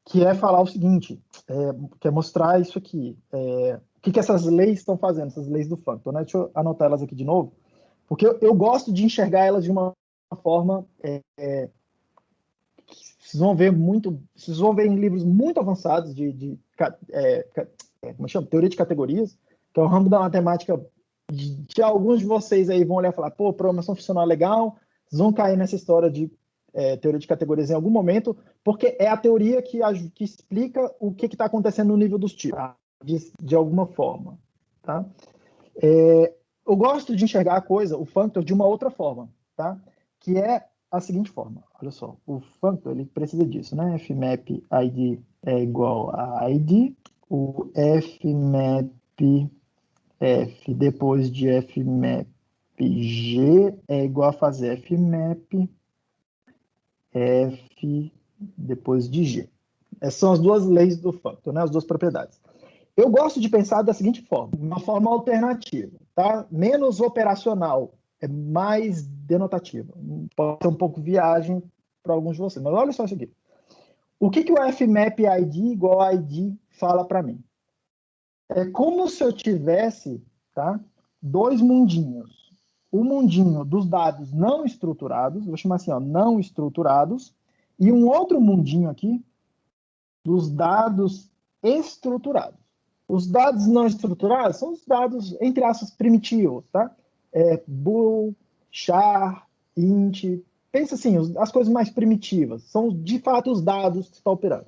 que é falar o seguinte, que é mostrar isso aqui. O que essas leis estão fazendo, essas leis do functor, né? Deixa eu anotar elas aqui de novo, porque eu gosto de enxergar elas de uma forma vocês vão ver em livros muito avançados como chama? Teoria de categorias, que é o ramo da matemática de alguns de vocês aí vão olhar e falar, pô, programação funcional é legal, vocês vão cair nessa história de teoria de categorias em algum momento, porque é a teoria que explica o que está acontecendo no nível dos tipos, tá? de alguma forma. Tá? Eu gosto de enxergar a coisa, o functor, de uma outra forma, tá? Que é a seguinte forma. Olha só, o functor ele precisa disso, né? Fmap id é igual a id, o fmap f depois de fmap g é igual a fazer fmap f depois de g. Essas são as duas leis do functor, né? As duas propriedades. Eu gosto de pensar da seguinte forma, uma forma alternativa, tá? Menos operacional, é mais denotativa. Pode ser um pouco viagem para alguns de vocês, mas olha só isso aqui. O que o fmap id igual a id fala para mim? É como se eu tivesse, tá, dois mundinhos. O mundinho dos dados não estruturados, vou chamar assim, ó, não estruturados, e um outro mundinho aqui dos dados estruturados. Os dados não estruturados são os dados, entre aspas, primitivos, tá? Bool, char, int. Pensa assim, as coisas mais primitivas. São, de fato, os dados que você está operando.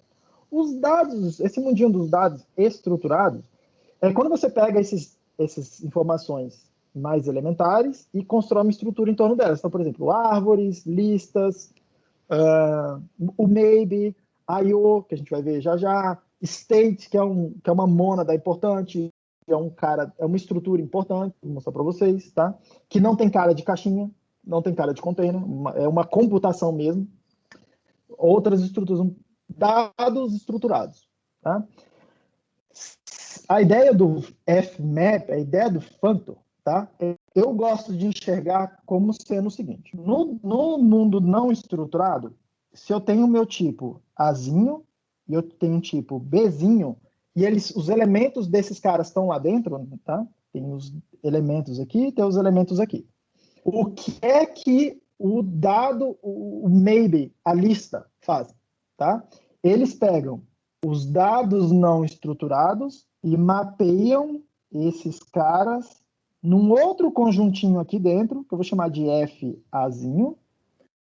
Os dados, esse mundinho dos dados estruturados, quando você pega essas informações mais elementares e constrói uma estrutura em torno delas. Então, por exemplo, árvores, listas, o maybe, I/O, que a gente vai ver já já, state, que é uma mônada importante, é uma estrutura importante, vou mostrar para vocês, tá? Que não tem cara de caixinha, não tem cara de container, é uma computação mesmo. Outras estruturas, dados estruturados, tá? A ideia do fmap, a ideia do functor, tá? Eu gosto de enxergar como sendo o seguinte: no mundo não estruturado, se eu tenho o meu tipo Azinho e eu tenho um tipo Bzinho, e os elementos desses caras estão lá dentro, tá? Tem os elementos aqui, tem os elementos aqui. O que é que o dado, o maybe, a lista faz, tá? Eles pegam os dados não estruturados e mapeiam esses caras num outro conjuntinho aqui dentro, que eu vou chamar de FAzinho,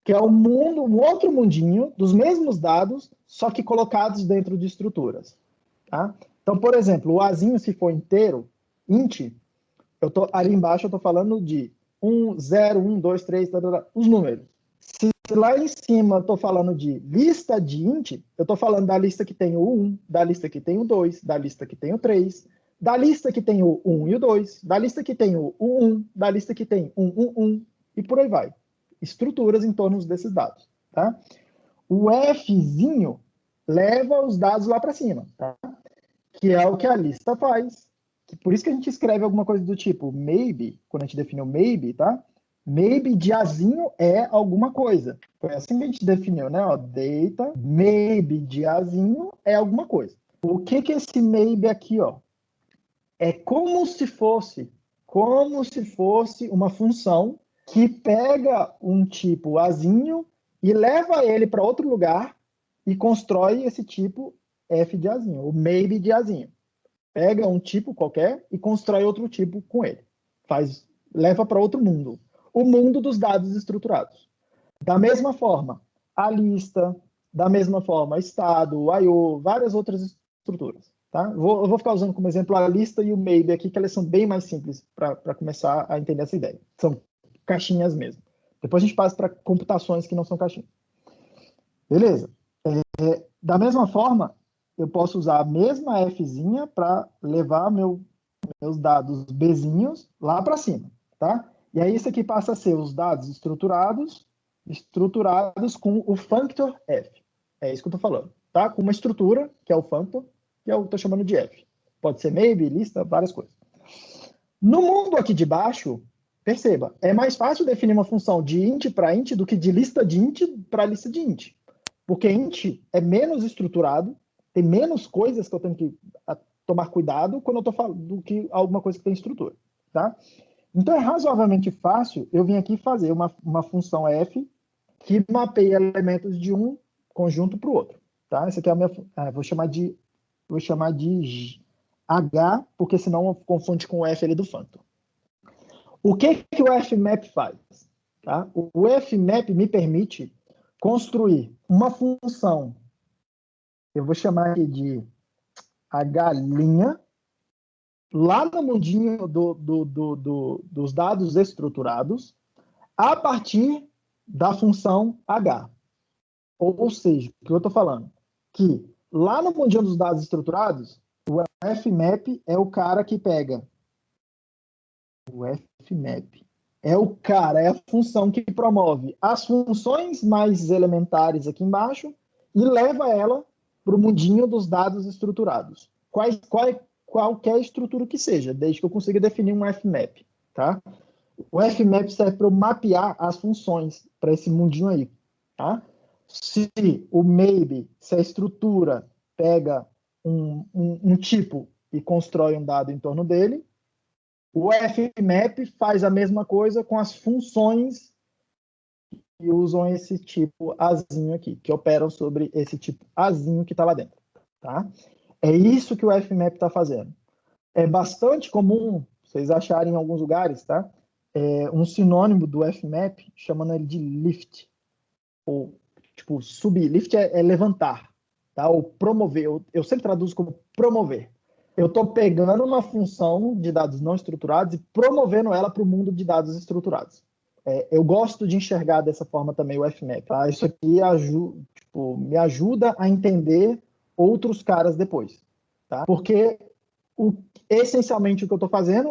que é um outro mundinho dos mesmos dados, só que colocados dentro de estruturas. Tá? Então, por exemplo, o Azinho, se for inteiro, int, ali embaixo eu estou falando de 1, 0, 1, 2, 3, os números. Se lá em cima eu estou falando de lista de int, eu estou falando da lista que tem o 1, da lista que tem o 2, da lista que tem o 3, da lista que tem o 1 e o 2, da lista que tem o 1, da lista que tem 1, 1, 1, e por aí vai. Estruturas em torno desses dados. Tá? O Fzinho leva os dados lá para cima, tá? Que é o que a lista faz. Por isso que a gente escreve alguma coisa do tipo maybe, quando a gente definiu maybe, tá? Maybe de Azinho é alguma coisa. Foi assim que a gente definiu, né? Ó, data, maybe de Azinho é alguma coisa. O que é esse maybe aqui, ó? É como se fosse uma função que pega um tipo Azinho e leva ele para outro lugar e constrói esse tipo F de Azinho, o maybe de Azinho. Pega um tipo qualquer e constrói outro tipo com ele. Leva para outro mundo. O mundo dos dados estruturados. Da mesma forma, a lista, da mesma forma, estado, o I/O, várias outras estruturas. Tá? Eu vou ficar usando como exemplo a lista e o maybe aqui, que elas são bem mais simples para começar a entender essa ideia. São caixinhas mesmo. Depois a gente passa para computações que não são caixinhas. Beleza. Da mesma forma, eu posso usar a mesma Fzinha para levar meus dados Bzinhos lá para cima, tá? E aí isso aqui passa a ser os dados estruturados com o functor F. É isso que eu estou falando, tá? Com uma estrutura, que é o functor, que eu estou chamando de F. Pode ser maybe, lista, várias coisas. No mundo aqui de baixo, perceba, é mais fácil definir uma função de int para int do que de lista de int para lista de int. Porque int é menos estruturado, tem menos coisas que eu tenho que tomar cuidado quando eu estou falando do que alguma coisa que tem estrutura. Tá? Então é razoavelmente fácil eu vir aqui fazer uma função f que mapeia elementos de um conjunto para o outro. Tá? Essa aqui é a minha. Vou chamar de H, porque senão eu confunde com o F ali do Phantom. O que o fmap faz? Tá? O fmap me permite construir uma função, eu vou chamar aqui de H', lá no mundinho dos dados estruturados, a partir da função H. Ou seja, o que eu estou falando? Que lá no mundinho dos dados estruturados, o fmap é o cara que pega. O fmap é a função que promove as funções mais elementares aqui embaixo e leva ela para o mundinho dos dados estruturados. Qualquer estrutura que seja, desde que eu consiga definir um fmap. Tá? O fmap serve para eu mapear as funções para esse mundinho aí. Tá? Se o maybe, se a estrutura pega um tipo e constrói um dado em torno dele, o fmap faz a mesma coisa com as funções que usam esse tipo Azinho aqui, que operam sobre esse tipo Azinho que está lá dentro. Tá? É isso que o fmap está fazendo. É bastante comum vocês acharem em alguns lugares, tá? Um sinônimo do fmap, chamando ele de lift, ou tipo subir. Lift é levantar, tá? Ou promover. Eu sempre traduzo como promover. Eu estou pegando uma função de dados não estruturados e promovendo ela para o mundo de dados estruturados. Eu gosto de enxergar dessa forma também o fmap. Tá? Isso aqui me ajuda a entender outros caras depois. Tá? Porque essencialmente o que eu estou fazendo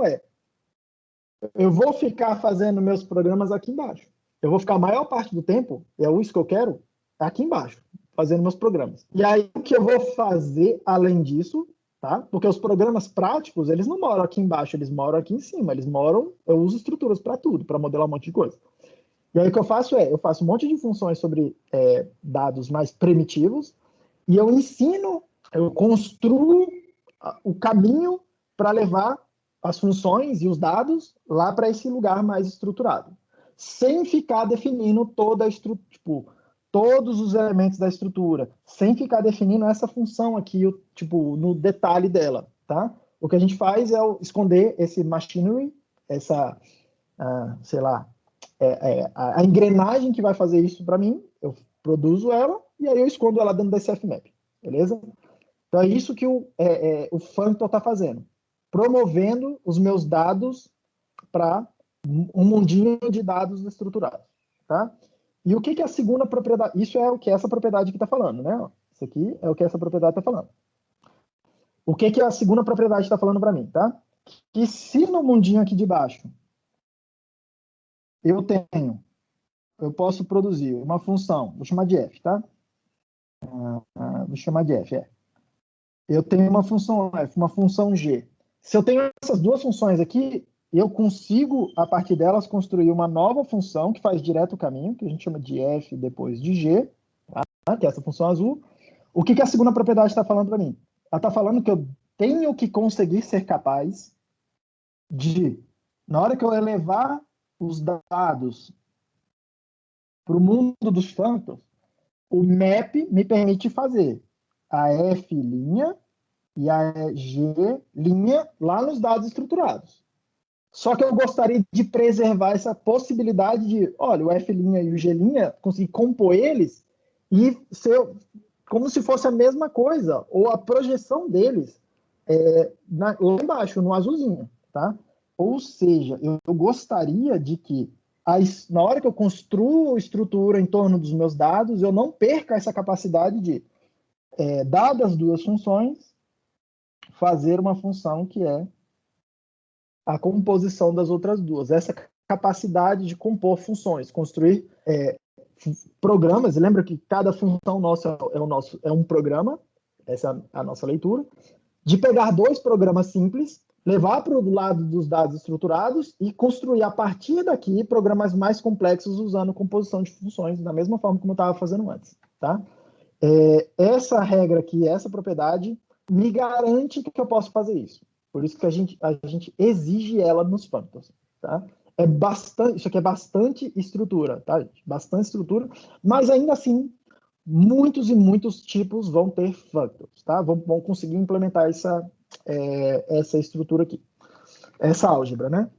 eu vou ficar fazendo meus programas aqui embaixo. Eu vou ficar a maior parte do tempo, isso que eu quero, aqui embaixo, fazendo meus programas. E aí o que eu vou fazer além disso, tá? Porque os programas práticos, eles não moram aqui embaixo, eles moram aqui em cima, eu uso estruturas para tudo, para modelar um monte de coisa. E aí o que eu faço eu faço um monte de funções sobre dados mais primitivos e eu construo o caminho para levar as funções e os dados lá para esse lugar mais estruturado, sem ficar definindo toda a estrutura, tipo, todos os elementos da estrutura, sem ficar definindo essa função aqui, tipo, no detalhe dela, tá? O que a gente faz é esconder esse machinery, essa, sei lá, a engrenagem que vai fazer isso para mim, eu produzo ela, e aí eu escondo ela dentro desse FMAP, beleza? Então é isso que o Functor está fazendo, promovendo os meus dados para um mundinho de dados estruturados, tá? E o que é a segunda propriedade? Isso é o que essa propriedade aqui está falando, né? Isso aqui é o que essa propriedade está falando. O que a segunda propriedade está falando para mim, tá? Que se no mundinho aqui de baixo eu posso produzir uma função, vou chamar de f, tá? Vou chamar de f, Eu tenho uma função f, uma função g. Se eu tenho essas duas funções aqui, eu consigo, a partir delas, construir uma nova função que faz direto o caminho, que a gente chama de f depois de g, tá? Que é essa função azul. O que a segunda propriedade está falando para mim? Ela está falando que eu tenho que conseguir ser capaz de, na hora que eu elevar os dados para o mundo dos functors, o map me permite fazer a f' e a g' lá nos dados estruturados. Só que eu gostaria de preservar essa possibilidade de, olha, o f' e o g', conseguir compor eles e ser como se fosse a mesma coisa, ou a projeção deles lá embaixo, no azulzinho, tá? Ou seja, eu gostaria de que, na hora que eu construo estrutura em torno dos meus dados, eu não perca essa capacidade de, dadas as duas funções, fazer uma função que é a composição das outras duas. Essa capacidade de compor funções, construir programas. Lembra que cada função nossa é um programa, essa é a nossa leitura, de pegar dois programas simples, levar para o lado dos dados estruturados e construir a partir daqui programas mais complexos usando composição de funções, da mesma forma como eu estava fazendo antes. Tá? Essa regra aqui, essa propriedade, me garante que eu posso fazer isso. Por isso que a gente exige ela nos functors. Tá? Isso aqui é bastante estrutura, tá, gente? Bastante estrutura, mas ainda assim, muitos e muitos tipos vão ter functors, tá? Vão conseguir implementar essa estrutura aqui, essa álgebra, né?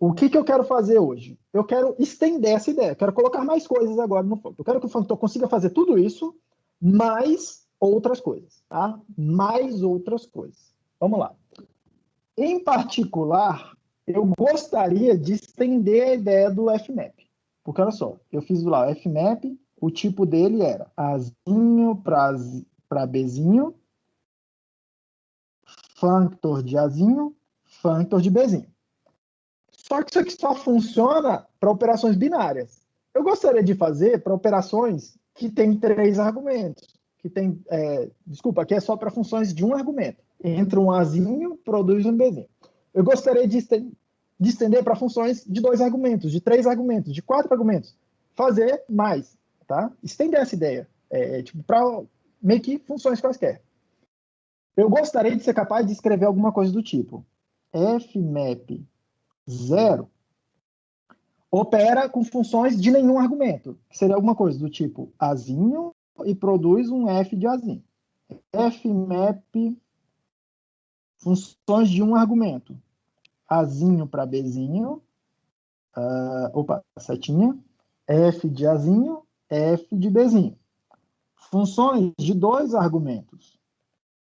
O que eu quero fazer hoje? Eu quero estender essa ideia, quero colocar mais coisas agora no functor. Eu quero que o functor consiga fazer tudo isso, mais outras coisas, tá? Mais outras coisas. Vamos lá. Em particular, eu gostaria de estender a ideia do FMAP. Porque, olha só, eu fiz lá o FMAP, o tipo dele era Azinho para Bzinho, functor de Azinho, functor de Bzinho. Só que isso aqui só funciona para operações binárias. Eu gostaria de fazer para operações que têm 3 argumentos. Desculpa, aqui é só para funções de um argumento. Entra um Azinho, produz um Bzinho. Eu gostaria de estender para funções de 2 argumentos, de 3 argumentos, de 4 argumentos. Fazer mais, tá? Estender essa ideia, tipo, para meio que funções quaisquer. Eu gostaria de ser capaz de escrever alguma coisa do tipo fmap 0 opera com funções de nenhum argumento, que seria alguma coisa do tipo Azinho e produz um f de Azinho. Fmap funções de um argumento. Azinho para Bzinho, setinha, f de Azinho, f de Bzinho. Funções de 2 argumentos.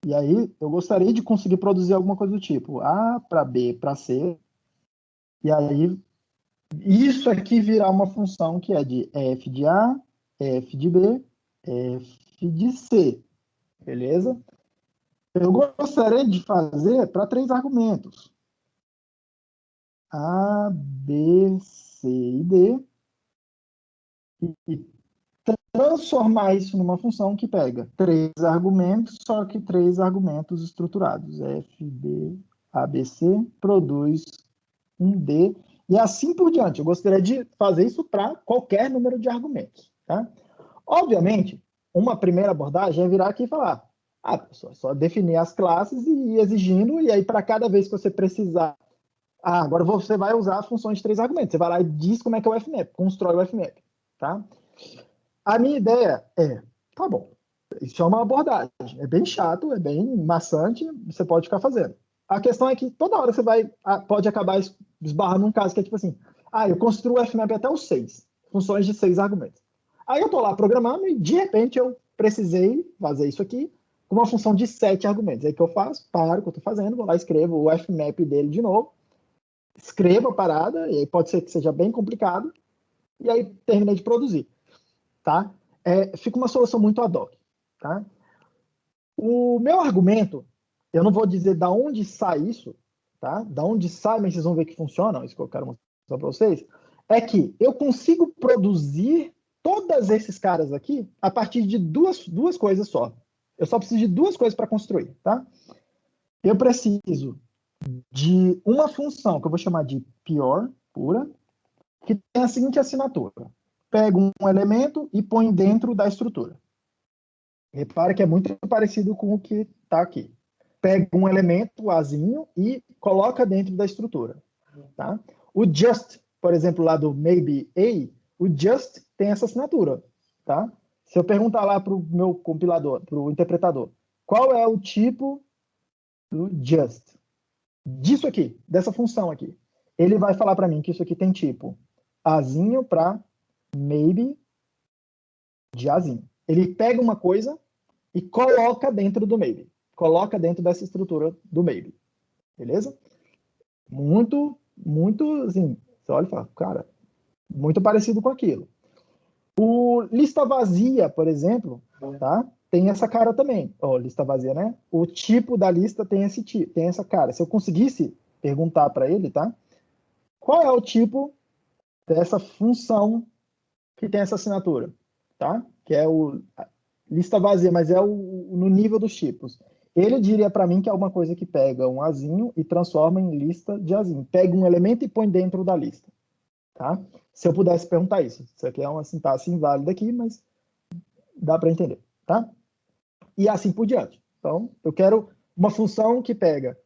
E aí, eu gostaria de conseguir produzir alguma coisa do tipo A para B para C. E aí, isso aqui virar uma função que é de f de A, f de B, f de C. Beleza? Eu gostaria de fazer para 3 argumentos. A, B, C e D. E transformar isso numa função que pega 3 argumentos, só que 3 argumentos estruturados. F, B, A, B, C, produz um D, e assim por diante. Eu gostaria de fazer isso para qualquer número de argumentos. Tá? Obviamente, uma primeira abordagem é virar aqui e falar, Ah, pessoal, só definir as classes e ir exigindo, e aí para cada vez que você precisar, agora você vai usar funções de 3 argumentos. Você vai lá e diz como é que é o FMAP, constrói o FMAP, tá? A minha ideia tá bom, isso é uma abordagem, é bem chato, é bem maçante, você pode ficar fazendo. A questão é que toda hora você pode acabar esbarrando num caso que é tipo assim, eu construo o FMAP até os 6, funções de 6 argumentos. Aí eu tô lá programando e de repente eu precisei fazer isso aqui com uma função de 7 argumentos. Aí o que eu faço? Paro o que eu tô fazendo, vou lá e escrevo o FMAP dele de novo, escrevo a parada, e aí pode ser que seja bem complicado, e aí terminei de produzir, tá? Fica uma solução muito ad hoc, tá? O meu argumento, eu não vou dizer da onde sai isso, tá? Da onde sai, mas vocês vão ver que funciona, isso que eu quero mostrar para vocês, é que eu consigo produzir todos esses caras aqui a partir de duas coisas só. Eu só preciso de 2 coisas para construir, tá? Eu preciso de uma função que eu vou chamar de pura, que tem a seguinte assinatura. Pego um elemento e põe dentro da estrutura. Repara que é muito parecido com o que está aqui. Pega um elemento, azinho, e coloca dentro da estrutura. Tá? O just, por exemplo, lá do maybe a, o just tem essa assinatura. Tá? Se eu perguntar lá para o meu compilador, para o interpretador, qual é o tipo do just? Disso aqui, dessa função aqui. Ele vai falar para mim que isso aqui tem tipo azinho para maybe de azinho. Ele pega uma coisa e coloca dentro do maybe. Coloca dentro dessa estrutura do maybe. Beleza? Muito, assim, você olha e fala, cara, muito parecido com aquilo. O lista vazia, por exemplo, tá? Tem essa cara também. Lista vazia, né? O tipo da lista tem essa cara. Se eu conseguisse perguntar para ele, tá? Qual é o tipo dessa função que tem essa assinatura, tá? Que é o lista vazia, mas é no nível dos tipos. Ele diria para mim que é alguma coisa que pega um azinho e transforma em lista de azinho. Pega um elemento e põe dentro da lista, tá? Se eu pudesse perguntar isso. Isso aqui é uma sintaxe inválida aqui, mas dá para entender, tá? E assim por diante. Então, eu quero uma função que pega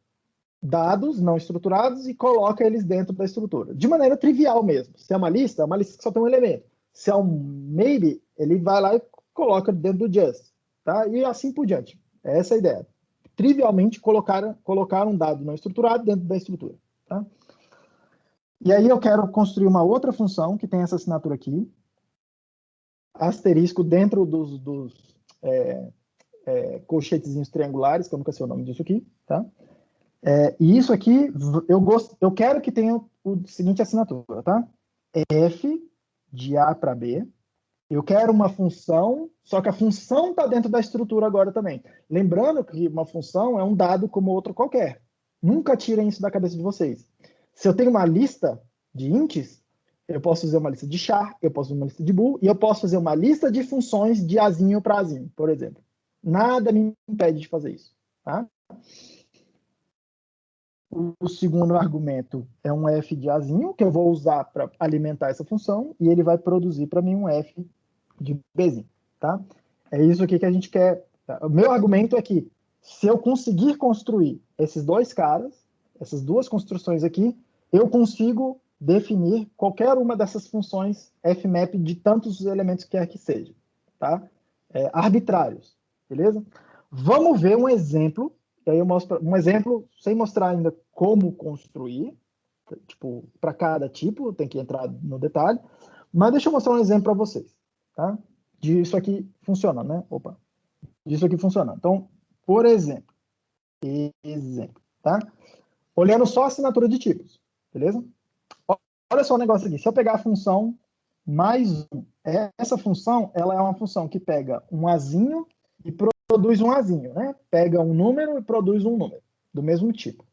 dados não estruturados e coloca eles dentro da estrutura. De maneira trivial mesmo. Se é uma lista que só tem um elemento. Se é um maybe, ele vai lá e coloca dentro do just. Tá? E assim por diante. É essa a ideia. Trivialmente, colocar um dado não estruturado dentro da estrutura. Tá? E aí eu quero construir uma outra função que tem essa assinatura aqui. Asterisco dentro dos colchetezinhos triangulares, que eu nunca sei o nome disso aqui. Tá? E isso aqui, eu quero que tenha o seguinte assinatura, tá? F de A para B. Eu quero uma função, só que a função está dentro da estrutura agora também. Lembrando que uma função é um dado como outro qualquer. Nunca tirem isso da cabeça de vocês. Se eu tenho uma lista de ints, eu posso fazer uma lista de char, eu posso fazer uma lista de bool, e eu posso fazer uma lista de funções de azinho para azinho, por exemplo. Nada me impede de fazer isso, tá? O segundo argumento é um f de azinho, que eu vou usar para alimentar essa função, e ele vai produzir para mim um f de bzinho, tá? É isso aqui que a gente quer. O meu argumento é que, se eu conseguir construir esses 2 caras, essas 2 construções aqui, eu consigo definir qualquer uma dessas funções fmap de tantos elementos que quer que seja, tá? Arbitrários, beleza? Vamos ver um exemplo. E aí eu mostro um exemplo, sem mostrar ainda como construir, tipo, para cada tipo, tem que entrar no detalhe, mas deixa eu mostrar um exemplo para vocês, tá? Disso aqui funciona, né? Opa, disso aqui funciona. Então, por exemplo, tá? Olhando só a assinatura de tipos, beleza? Olha só o negócio aqui, se eu pegar a função mais um, essa função, ela é uma função que pega um azinho e produz um azinho, né? Pega um número e produz um número, do mesmo tipo.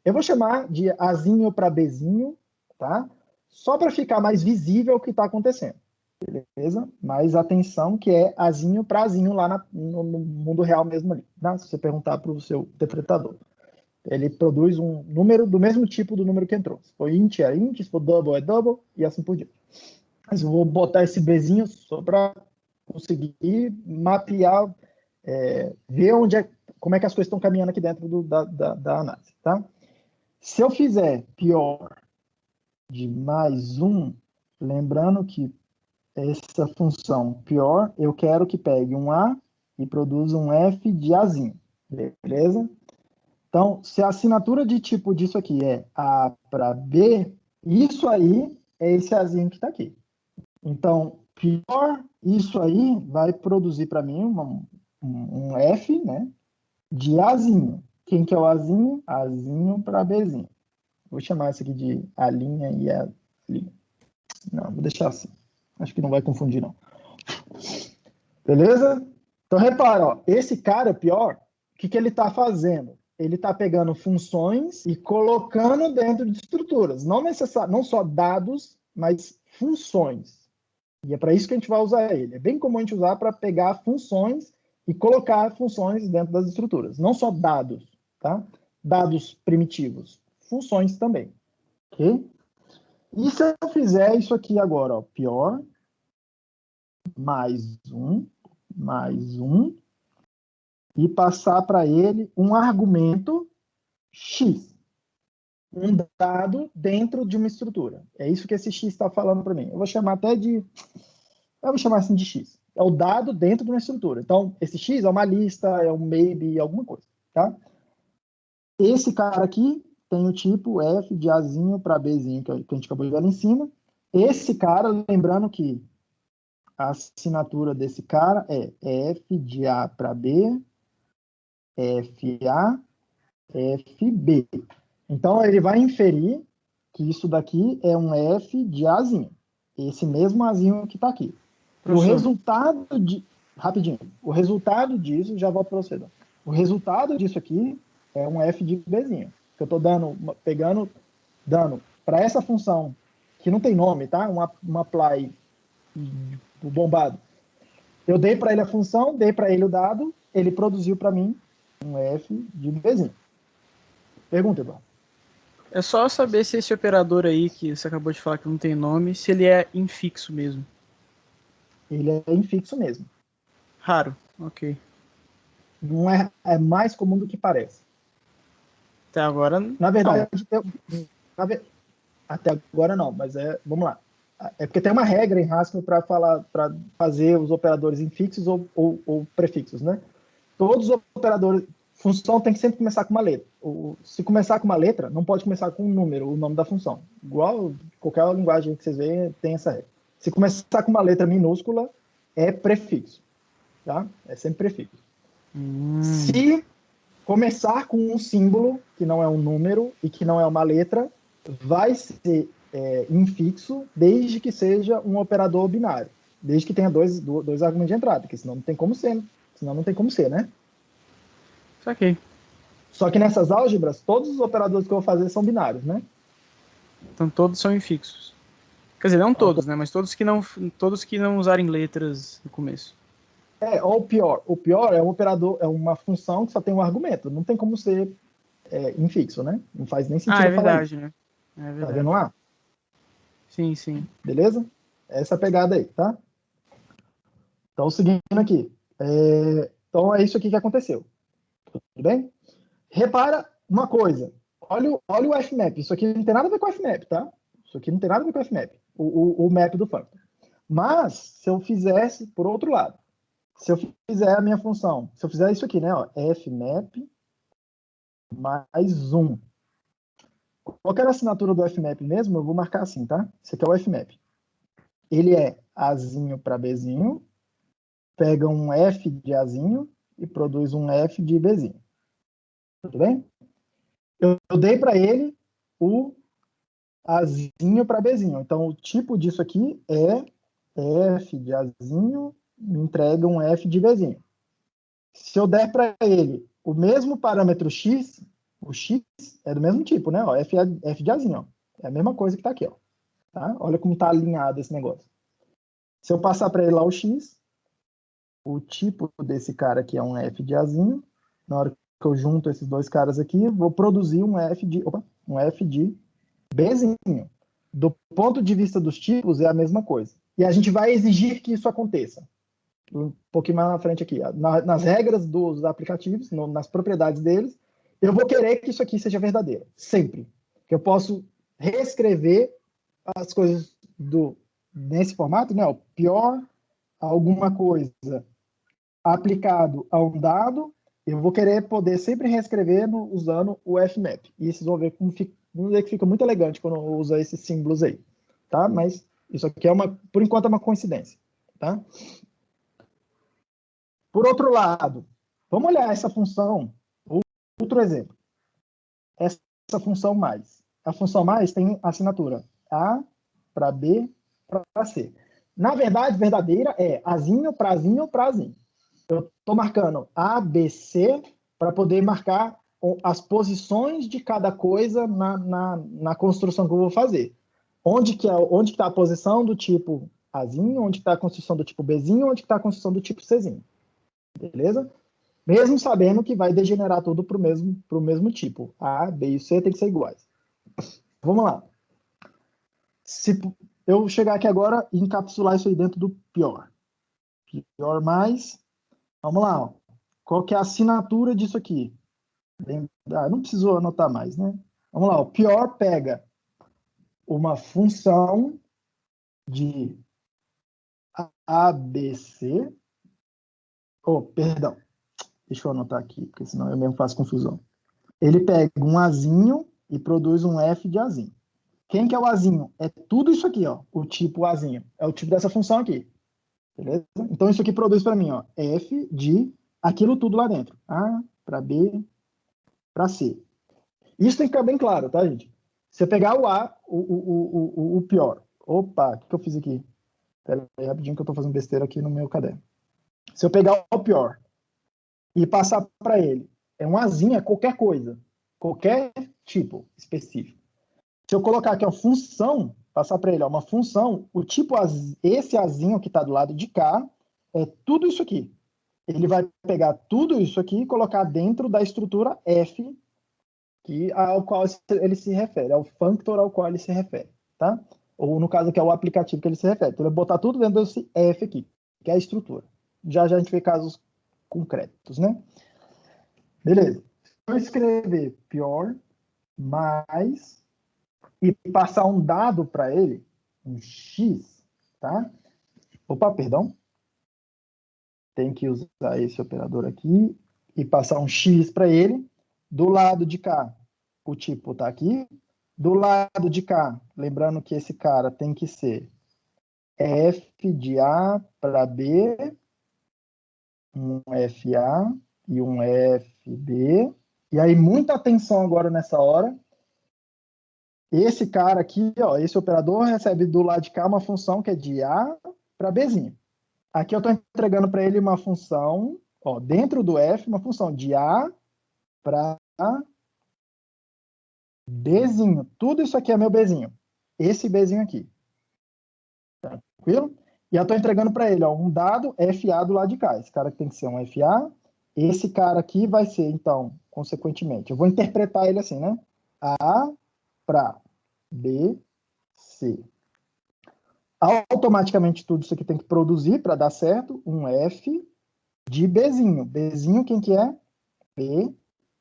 Eu vou chamar de azinho para bzinho, tá? Só para ficar mais visível o que está acontecendo, beleza? Mas atenção que é azinho para azinho lá no mundo real mesmo ali, tá? Se você perguntar para o seu interpretador. Ele produz um número do mesmo tipo do número que entrou. Se for int, é int, se for double, é double, e assim por diante. Mas eu vou botar esse bzinho só para conseguir mapear, ver onde como é que as coisas estão caminhando aqui dentro da análise, tá? Se eu fizer pior de mais um, lembrando que essa função pior, eu quero que pegue um A e produza um F de Azinho, beleza? Então, se a assinatura de tipo disso aqui é A para B, isso aí é esse Azinho que está aqui. Então, pior, isso aí vai produzir para mim um F, né, de Azinho. Quem que é o Azinho? Azinho para Bzinho. Vou chamar isso aqui de A' e A'. Não, vou deixar assim. Acho que não vai confundir, não. Beleza? Então, repara, ó, esse cara, pior, o que ele está fazendo? Ele está pegando funções e colocando dentro de estruturas. Não só dados, mas funções. E é para isso que a gente vai usar ele. É bem comum a gente usar para pegar funções e colocar funções dentro das estruturas. Não só dados, tá? Dados primitivos. Funções também. Ok? E se eu fizer isso aqui agora, ó, pior, mais um, e passar para ele um argumento X. Um dado dentro de uma estrutura. É isso que esse X está falando para mim. Eu vou chamar assim de X. É o dado dentro de uma estrutura. Então, esse X é uma lista, é um maybe, alguma coisa, tá? Esse cara aqui tem o tipo F de Azinho para Bzinho, que a gente acabou de ver ali em cima. Esse cara, lembrando que a assinatura desse cara é F de A para B, FA, FB. Então, ele vai inferir que isso daqui é um F de Azinho. Esse mesmo Azinho que está aqui. O resultado de... Rapidinho. O resultado disso, já volto para você. O resultado disso aqui é um F de Bzinho. Que eu estou dando para essa função, que não tem nome, tá? Uma apply bombado. Eu dei para ele a função, dei para ele o dado, ele produziu para mim um F de Bzinho. Pergunta, Eduardo. É só saber se esse operador aí, que você acabou de falar que não tem nome, se ele é infixo mesmo. Ele é infixo mesmo. Raro, ok. Não é mais comum do que parece. Até agora, na verdade, até agora não, mas vamos lá. É porque tem uma regra em Haskell para fazer os operadores infixos ou prefixos, né? Todos os operadores, função tem que sempre começar com uma letra. Se começar com uma letra, não pode começar com um número, o nome da função. Igual qualquer linguagem que vocês veem, tem essa regra. Se começar com uma letra minúscula, é prefixo, tá? É sempre prefixo. Se começar com um símbolo, que não é um número e que não é uma letra, vai ser infixo, desde que seja um operador binário. Desde que tenha dois argumentos de entrada, porque senão não tem como ser. Senão não tem como ser, né? Saquei. Só que nessas álgebras, todos os operadores que eu vou fazer são binários, né? Então todos são infixos. Quer dizer, não todos, né? Mas todos que não usarem letras no começo. Ou o pior. O pior é um operador, é uma função que só tem um argumento. Não tem como ser infixo, né? Não faz nem sentido é falar verdade, isso. né? É verdade. Tá vendo lá? Sim, sim. Beleza? Essa pegada aí, tá? Então, seguindo aqui. Então, é isso aqui que aconteceu. Tudo bem? Repara uma coisa. Olha o FMAP. Isso aqui não tem nada a ver com o FMAP, tá? Isso aqui não tem nada a ver com o FMAP. O map do function. Mas, se eu fizesse por outro lado, se eu fizer a minha função, se eu fizer isso aqui, né? Ó, fmap mais 1. Qualquer assinatura do fmap mesmo, eu vou marcar assim, tá? Esse aqui é o fmap. Ele é Azinho para Bzinho, pega um F de Azinho e produz um F de Bzinho. Tudo bem? Eu dei para ele o Azinho para Bzinho. Então, o tipo disso aqui é F de Azinho, me entrega um F de Bzinho. Se eu der para ele o mesmo parâmetro X, o X é do mesmo tipo, né? Ó, F de Azinho. Ó. É a mesma coisa que está aqui. Ó. Tá? Olha como está alinhado esse negócio. Se eu passar para ele lá o X, o tipo desse cara aqui é um F de Azinho. Na hora que eu junto esses dois caras aqui, vou produzir um F de Bzinho. Do ponto de vista dos tipos, é a mesma coisa. E a gente vai exigir que isso aconteça. um pouquinho mais na frente aqui, nas regras dos aplicativos, nas propriedades deles, eu vou querer que isso aqui seja verdadeiro, sempre. Que eu posso reescrever as coisas nesse formato, né? O pior alguma coisa aplicado a um dado, eu vou querer poder sempre reescrever usando o fmap. E vocês vão ver que fica muito elegante quando usa esses símbolos aí, tá? Mas isso aqui por enquanto é uma coincidência, tá? Por outro lado, vamos olhar essa função, outro exemplo. Essa função mais. A função mais tem assinatura A para B para C. Na verdade, verdadeira é azinho, prazinho, prazinho. Eu estou marcando A, B, C para poder marcar as posições de cada coisa na construção que eu vou fazer. Onde que está a posição do tipo Azinho, onde está a construção do tipo Bzinho, onde está a construção do tipo Czinho. Beleza? Mesmo sabendo que vai degenerar tudo para o mesmo tipo. A, B e C tem que ser iguais. Vamos lá. Se eu chegar aqui agora e encapsular isso aí dentro do pior. Pior mais. Vamos lá. Ó. Qual que é a assinatura disso aqui? Não preciso anotar mais, né? Vamos lá. O pior pega uma função de ABC. Oh, perdão. Deixa eu anotar aqui, porque senão eu mesmo faço confusão. Ele pega um Azinho e produz um F de Azinho. Quem que é o Azinho? É tudo isso aqui, ó. O tipo Azinho. É o tipo dessa função aqui. Beleza? Então, isso aqui produz para mim, ó, F de aquilo tudo lá dentro. A para B para C. Isso tem que ficar bem claro, tá, gente? Se eu pegar o A, o pior. Opa, o que eu fiz aqui? Pera aí, rapidinho que eu estou fazendo besteira aqui no meu caderno. Se eu pegar o pior e passar para ele, é um Azinho, é qualquer coisa. Qualquer tipo específico. Se eu colocar aqui a função, passar para ele, ó, uma função, o tipo, esse Azinho que está do lado de cá, é tudo isso aqui. Ele vai pegar tudo isso aqui e colocar dentro da estrutura F, ao qual ele se refere, é o functor ao qual ele se refere, tá? Ou no caso aqui é o aplicativo que ele se refere. Então ele vai botar tudo dentro desse F aqui, que é a estrutura. Já a gente vê casos concretos, né? Beleza. Se eu escrever pior mais e passar um dado para ele, um X, tá? Opa, perdão. Tem que usar esse operador aqui e passar um X para ele. Do lado de cá, o tipo está aqui. Do lado de cá, lembrando que esse cara tem que ser F de A para B, um FA e um FB. E aí, muita atenção agora nessa hora. Esse cara aqui, ó, esse operador recebe do lado de cá uma função que é de A para Bzinho. Aqui eu estou entregando para ele uma função, ó, dentro do F, uma função de A para Bzinho. Tudo isso aqui é meu Bzinho. Esse Bzinho aqui. Tranquilo? E eu estou entregando para ele, ó, um dado FA do lado de cá. Esse cara tem que ser um FA. Esse cara aqui vai ser, então, consequentemente, eu vou interpretar ele assim, né? A para B, C. Automaticamente tudo isso aqui tem que produzir para dar certo um F de Bzinho. Bzinho quem que é? B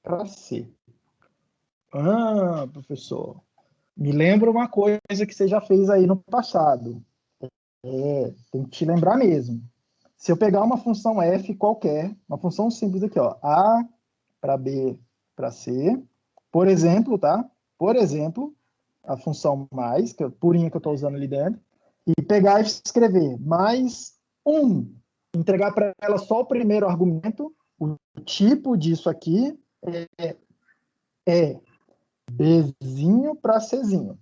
para C. Ah, professor, me lembra uma coisa que você já fez aí no passado. Tem que te lembrar mesmo. Se eu pegar uma função f qualquer, uma função simples aqui, ó, A para B para C, por exemplo, tá? Por exemplo, a função mais, que é a purinha que eu estou usando ali dentro, e pegar e escrever mais 1, entregar para ela só o primeiro argumento, o tipo disso aqui é Bzinho para Czinho.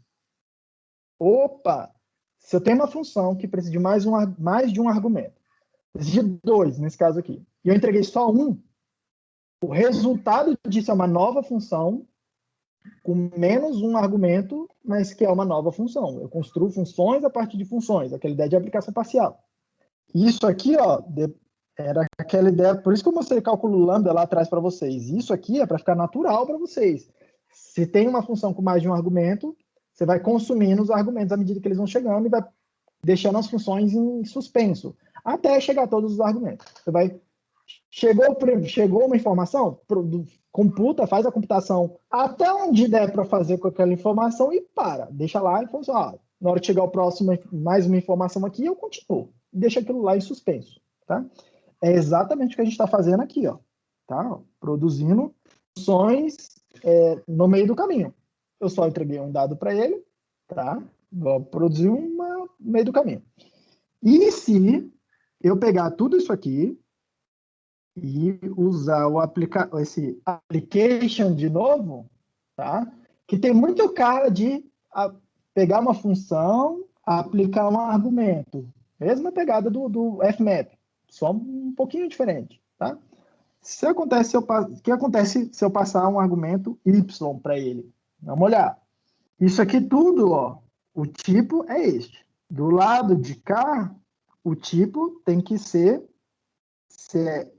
Opa! Se eu tenho uma função que precisa de mais de um argumento, precisa de 2, nesse caso aqui, e eu entreguei só 1, o resultado disso é uma nova função com menos um argumento, mas que é uma nova função. Eu construo funções a partir de funções, aquela ideia de aplicação parcial. Isso aqui, ó, era aquela ideia, por isso que eu mostrei cálculo lambda lá atrás para vocês. Isso aqui é para ficar natural para vocês. Se tem uma função com mais de um argumento, você vai consumindo os argumentos à medida que eles vão chegando e vai deixando as funções em suspenso. até chegar a todos os argumentos. Você vai... Chegou uma informação, computa, faz a computação até onde der para fazer com aquela informação e para. Deixa lá e fala assim, na hora de chegar o próximo, mais uma informação aqui, eu continuo. Deixa aquilo lá em suspenso. Tá? É exatamente o que a gente está fazendo aqui. Ó, tá? Produzindo funções no meio do caminho. Eu só entreguei um dado para ele, tá? Vou produzir no meio do caminho. E se eu pegar tudo isso aqui e usar esse application de novo, tá? Que tem muito cara de pegar uma função, aplicar um argumento. Mesma pegada do FMAP, só um pouquinho diferente, tá? O que acontece se eu passar um argumento y para ele? Vamos olhar. Isso aqui tudo, ó, o tipo é este. Do lado de cá, o tipo tem que ser se é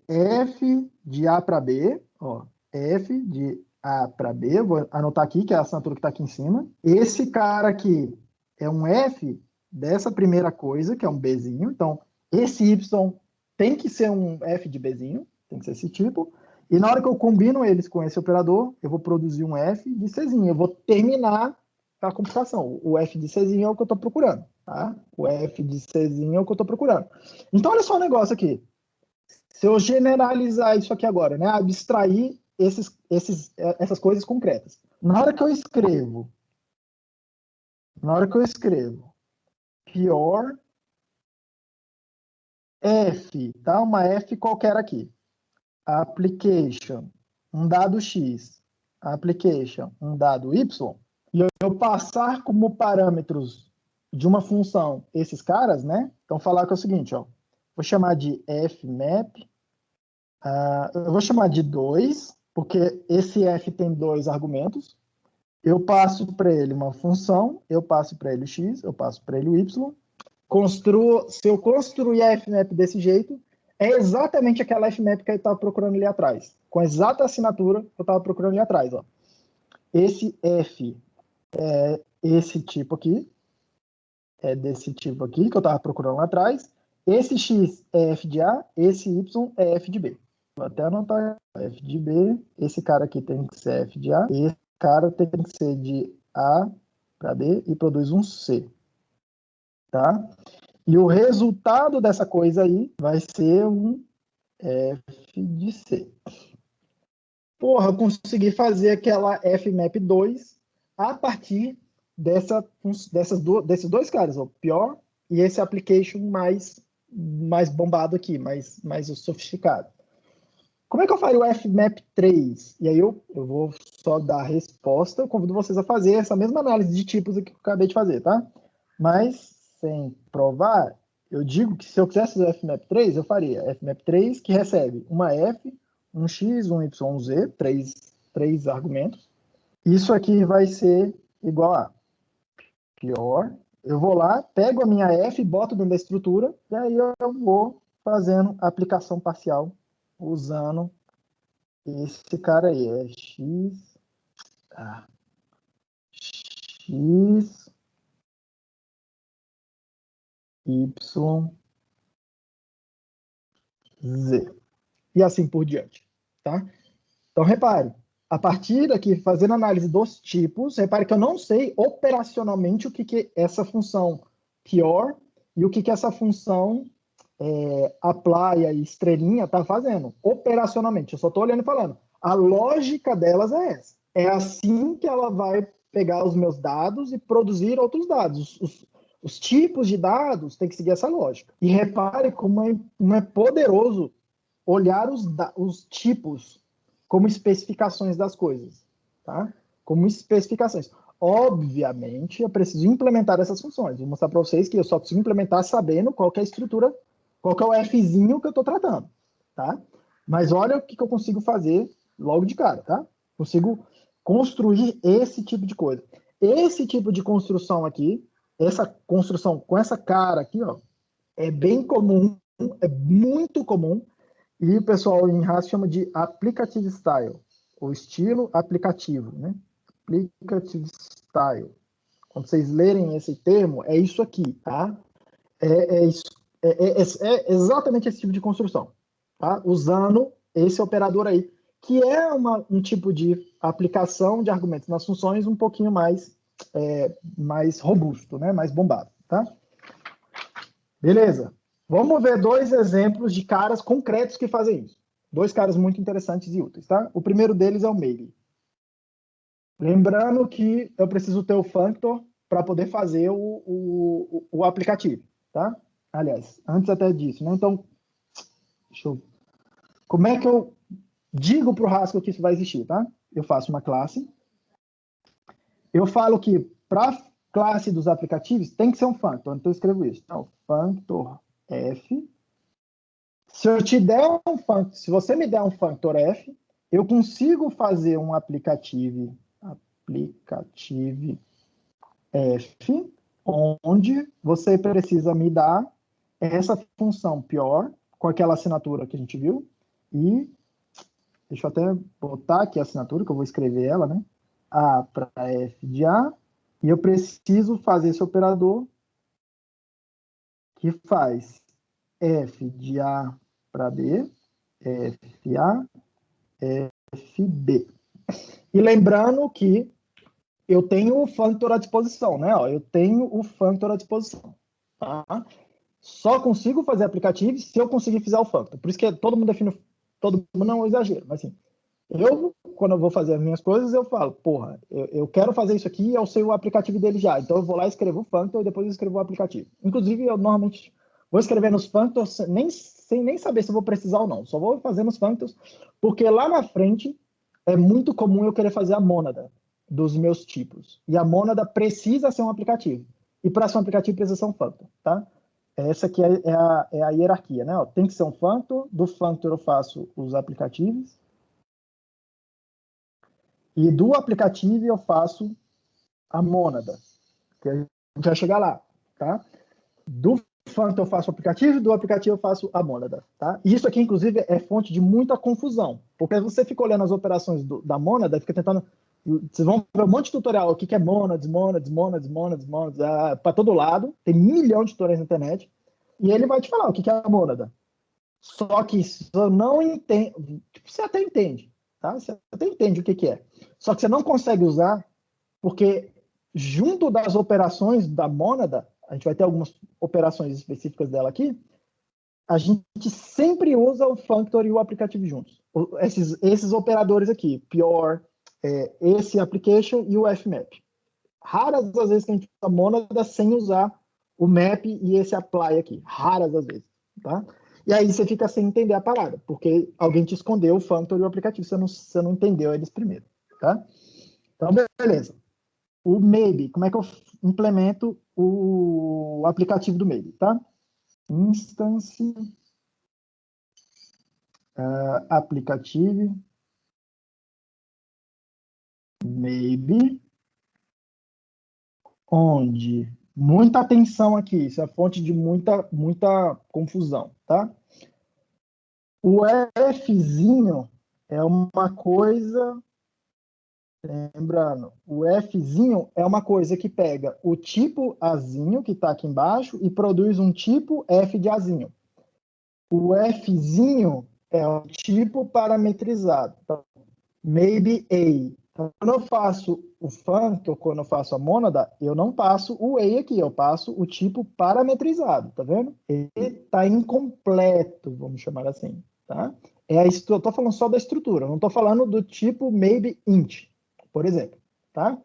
f de A para B, ó, f de A para B, eu vou anotar aqui, que é a assinatura que está aqui em cima. Esse cara aqui é um f dessa primeira coisa, que é um Bzinho, então esse y tem que ser um f de Bzinho, tem que ser esse tipo, e na hora que eu combino eles com esse operador, eu vou produzir um f de Czinho, eu vou terminar a computação. O f de Czinho é o que eu estou procurando, tá? O f de Czinho é o que eu estou procurando. Então, olha só o negócio aqui. Se eu generalizar isso aqui agora, né, abstrair essas coisas concretas. Na hora que eu escrevo pior f, tá? Uma f qualquer aqui. Application, um dado x. Application, um dado y. E eu passar como parâmetros de uma função esses caras, né? Então, falar que é o seguinte, ó. Vou chamar de fmap. Eu vou chamar de 2, porque esse f tem 2 argumentos. Eu passo para ele uma função, eu passo para ele o x, eu passo para ele o y. Se eu construir a fmap desse jeito, é exatamente aquela fmap que eu estava procurando ali atrás, com a exata assinatura que eu estava procurando ali atrás. Ó. Esse f é esse tipo aqui, é desse tipo aqui que eu estava procurando lá atrás. Esse x é f de A, esse y é f de B. Vou até anotar f de B, esse cara aqui tem que ser f de A, esse cara tem que ser de A para B e produz um C. Tá? E o resultado dessa coisa aí vai ser um f de C. Porra, eu consegui fazer aquela fmap2 a partir desses dois caras, o pior e esse application mais bombado aqui, mais sofisticado. Como é que eu faria o fmap3? E aí eu vou só dar a resposta, eu convido vocês a fazer essa mesma análise de tipos que eu acabei de fazer, tá? Mas, sem provar, eu digo que se eu quisesse fazer o fmap3, eu faria fmap3 que recebe uma f, um x, um y, um z, três argumentos. Isso aqui vai ser igual a pior. Eu vou lá, pego a minha f, boto dentro da estrutura, e aí eu vou fazendo a aplicação parcial usando esse cara aí. É x, y, z. E assim por diante. Tá? Então, repare, a partir daqui, fazendo análise dos tipos, repare que eu não sei operacionalmente o que essa função pior e o que essa função apply e estrelinha está fazendo operacionalmente. Eu só estou olhando e falando. A lógica delas é essa. É assim que ela vai pegar os meus dados e produzir outros dados. Os tipos de dados têm que seguir essa lógica. E repare como é poderoso olhar os tipos como especificações das coisas, tá? Como especificações. Obviamente, eu preciso implementar essas funções. Vou mostrar para vocês que eu só preciso implementar sabendo qual que é a estrutura, qual que é o Fzinho que eu estou tratando, tá? Mas olha o que eu consigo fazer logo de cara, tá? Consigo construir esse tipo de coisa. Esse tipo de construção aqui, essa construção com essa cara aqui, ó, é bem comum, é muito comum, e o pessoal em RAS chama de applicative style, ou estilo aplicativo, né? Applicative style. Quando vocês lerem esse termo, é isso aqui, tá? É É exatamente esse tipo de construção, tá? Usando esse operador aí, que é um tipo de aplicação de argumentos nas funções um pouquinho mais robusto, né? Mais bombado, tá? Beleza. Vamos ver 2 exemplos de caras concretos que fazem isso. 2 caras muito interessantes e úteis, tá? O primeiro deles é o maybe. Lembrando que eu preciso ter o functor para poder fazer o aplicativo, tá? Aliás, antes até disso, né? Então, como é que eu digo para o Haskell que isso vai existir, tá? Eu faço uma classe. Eu falo que para a classe dos aplicativos tem que ser um functor. Então, eu escrevo isso. Então, functor f. Se eu te der um functor, se você me der um functor f, eu consigo fazer um aplicativo f, onde você precisa me dar essa função pior, com aquela assinatura que a gente viu, e deixa eu até botar aqui a assinatura, que eu vou escrever ela, né? A para f de A, e eu preciso fazer esse operador que faz f de A para B, FA, FB. E lembrando que eu tenho o functor à disposição, né? Ó, eu tenho o functor à disposição. Tá? Só consigo fazer aplicativo se eu conseguir fazer o functor. Por isso que todo mundo define, todo mundo não é um exagero, mas assim, quando eu vou fazer as minhas coisas, eu falo, porra, eu quero fazer isso aqui, eu sei o aplicativo dele já. Então eu vou lá, escrevo o functor e depois eu escrevo o aplicativo. Inclusive, eu normalmente vou escrever nos functors sem nem saber se eu vou precisar ou não. Só vou fazer nos functors, porque lá na frente é muito comum eu querer fazer a mônada dos meus tipos. E a mônada precisa ser um aplicativo. E para ser um aplicativo precisa ser um functor, tá? Essa aqui é a hierarquia, né? Ó, tem que ser um functor, do functor eu faço os aplicativos, e do aplicativo eu faço a mônada, que a gente vai chegar lá, tá? Do functor eu faço o aplicativo, do aplicativo eu faço a mônada, tá? E isso aqui, inclusive, é fonte de muita confusão, porque você fica olhando as operações da mônada, fica tentando... Vocês vão ver um monte de tutorial, o que é mônades, para todo lado, tem 1 milhão de tutoriais na internet, e ele vai te falar o que é a mônada. Só que se eu não entendo, você até entende, tá? Você até entende o que é. Só que você não consegue usar, porque junto das operações da mônada, a gente vai ter algumas operações específicas dela aqui, a gente sempre usa o functor e o aplicativo juntos. Esses operadores aqui, pior, esse application e o fmap. Raras as vezes que a gente usa a mônada sem usar o map e esse apply aqui. Raras as vezes, tá? E aí você fica sem entender a parada, porque alguém te escondeu o functor e o aplicativo, você não entendeu eles primeiro, tá? Então, beleza. O maybe, como é que eu implemento o aplicativo do maybe, tá? Instance applicative maybe, onde muita atenção aqui, isso é fonte de muita confusão, tá? O Fzinho é uma coisa, lembrando, o Fzinho é uma coisa que pega o tipo Azinho, que está aqui embaixo, e produz um tipo F de Azinho. O Fzinho é um tipo parametrizado. Então, maybe A. Então, quando eu faço o functor, quando eu faço a mônada, eu não passo o A aqui, eu passo o tipo parametrizado, tá vendo? Ele está incompleto, vamos chamar assim, tá? Eu estou falando só da estrutura, não estou falando do tipo maybe int, por exemplo, tá?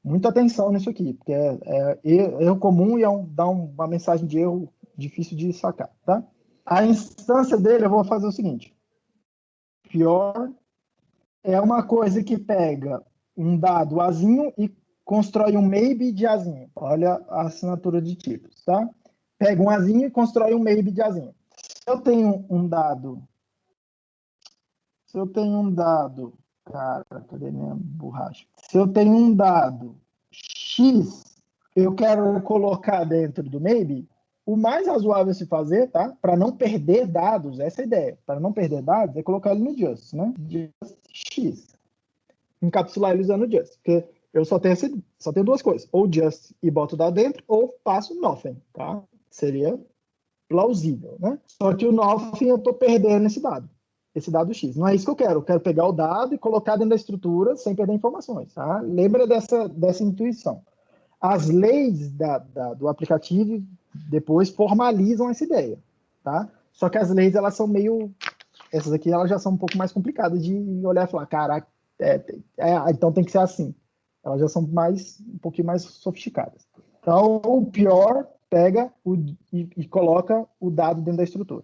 Muita atenção nisso aqui, porque é erro comum e dá uma mensagem de erro difícil de sacar, tá? A instância dele, eu vou fazer o seguinte. Pior é uma coisa que pega um dado Azinho e constrói um maybe de Azinho. Olha a assinatura de tipos, tá? Pega um Azinho e constrói um maybe de Azinho. Se eu tenho um dado... Cara, cadê minha borracha? Se eu tenho um dado X, eu quero colocar dentro do maybe, o mais razoável se fazer, tá? Para não perder dados, essa é a ideia. Para não perder dados, é colocar ele no just, né? Just X. Encapsular ele usando just. Porque eu só tenho 2 coisas. Ou just e boto o dado dentro, ou passo nothing, tá? Seria plausível, né? Só que o nothing eu estou perdendo esse dado X. Não é isso que eu quero pegar o dado e colocar dentro da estrutura sem perder informações, tá? Lembra dessa intuição. As leis do aplicativo depois formalizam essa ideia, tá? Só que as leis, elas são meio... Essas aqui, elas já são um pouco mais complicadas de olhar e falar, caraca, então tem que ser assim. Elas já são um pouquinho mais sofisticadas. Então, o pior pega e coloca o dado dentro da estrutura.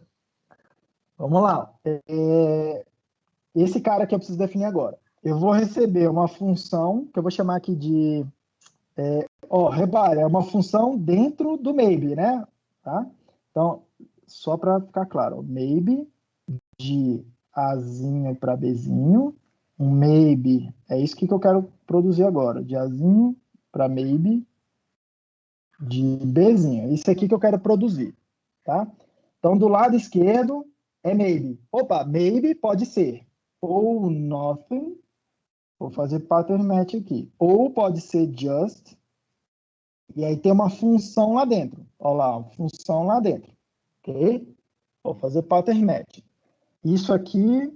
Vamos lá. Esse cara que eu preciso definir agora. Eu vou receber uma função, que eu vou chamar aqui de... repare, é uma função dentro do maybe, né? Tá? Então, só para ficar claro, maybe de Azinho para Bzinho, um maybe, é isso que eu quero produzir agora, de Azinho para maybe, de Bzinho. Isso aqui que eu quero produzir, tá? Então, do lado esquerdo é maybe. Opa, maybe pode ser ou nothing, vou fazer pattern match aqui, ou pode ser just, e aí tem uma função lá dentro. Olha lá, uma função lá dentro, ok? Vou fazer pattern match. Isso aqui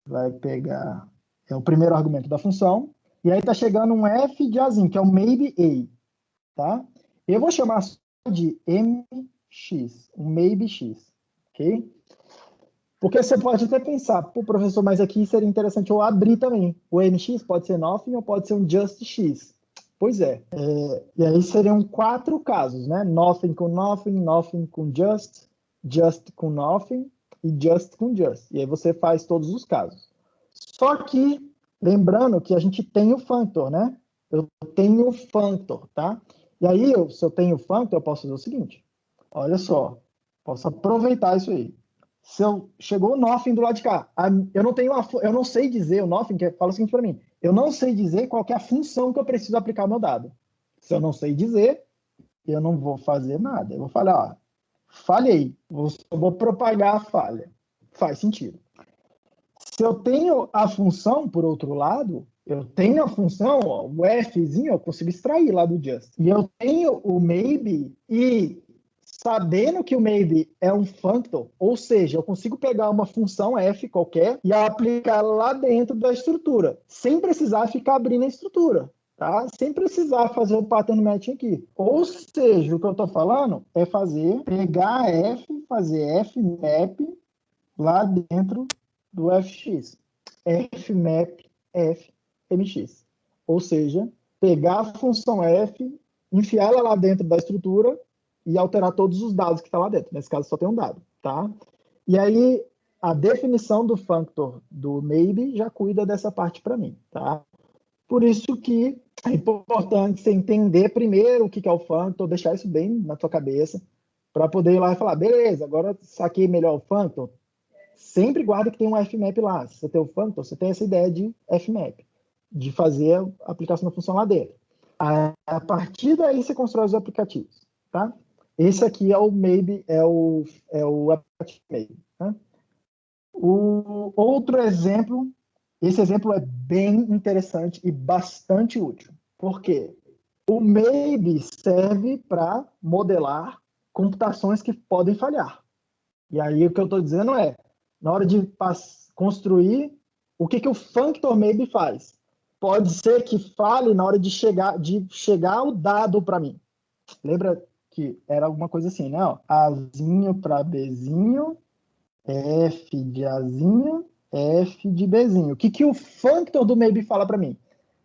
vai pegar, é o primeiro argumento da função, e aí está chegando um f de azinho, que é o maybe a, tá? Eu vou chamar de mx, um maybe x, ok? Porque você pode até pensar, pô, professor, mas aqui seria interessante eu abrir também. O mx pode ser nothing ou pode ser um just x. Pois é. E aí seriam 4 casos, né? Nothing com nothing, nothing com just com nothing e just com just. E aí você faz todos os casos. Só que, lembrando que a gente tem o functor, né? Eu tenho o functor, tá? E aí, se eu tenho o functor, eu posso fazer o seguinte. Olha só, posso aproveitar isso aí. Chegou o nothing do lado de cá. Eu não sei dizer o nothing, que fala o seguinte para mim. Eu não sei dizer qual que é a função que eu preciso aplicar ao meu dado. Se eu não sei dizer, eu não vou fazer nada. Eu vou falar, ó, falhei. Eu vou propagar a falha. Faz sentido. Se eu tenho a função, por outro lado, eu tenho a função, ó, o fzinho, eu consigo extrair lá do just. E eu tenho o maybe e sabendo que o maybe é um functor, ou seja, eu consigo pegar uma função f qualquer e aplicar lá dentro da estrutura, sem precisar ficar abrindo a estrutura, tá? Sem precisar fazer o pattern matching aqui. Ou seja, o que eu estou falando é pegar f, fazer fmap lá dentro do fx. Fmap fmx. Ou seja, pegar a função f, enfiar ela lá dentro da estrutura e alterar todos os dados que estão lá dentro. Nesse caso, só tem um dado, tá? E aí, a definição do functor do maybe já cuida dessa parte para mim, tá? Por isso que é importante você entender primeiro o que é o functor, deixar isso bem na sua cabeça, para poder ir lá e falar, beleza, agora saquei melhor o functor. Sempre guarda que tem um fmap lá. Se você tem o functor, você tem essa ideia de fmap, de fazer a aplicação da função lá dentro. A partir daí, você constrói os aplicativos, tá? Esse aqui é o maybe, é o aplicativo maybe, tá? O outro exemplo, esse exemplo é bem interessante e bastante útil. Por quê? O maybe serve para modelar computações que podem falhar. E aí o que eu estou dizendo é, na hora de construir, o que o functor maybe faz? Pode ser que falhe na hora de chegar o dado para mim. Lembra que era alguma coisa assim, né? Ó, Azinho para Bzinho, F de Azinho, F de Bzinho. O que o functor do maybe fala para mim?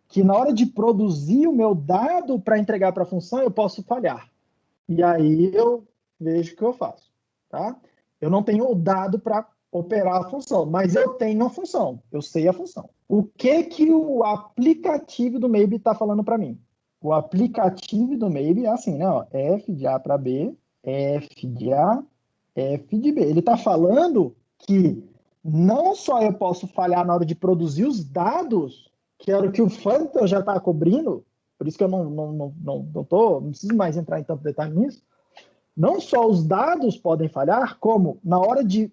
Que na hora de produzir o meu dado para entregar para a função, eu posso falhar. E aí eu vejo o que eu faço, tá? Eu não tenho o dado para operar a função, mas eu tenho a função, eu sei a função. O que o aplicativo do maybe está falando para mim? O aplicativo do maybe é assim, né? Ó, F de A para B, F de A, F de B. Ele está falando que não só eu posso falhar na hora de produzir os dados, que era o que o functor já está cobrindo, por isso que eu não preciso mais entrar em tanto detalhe nisso. Não só os dados podem falhar, como na hora de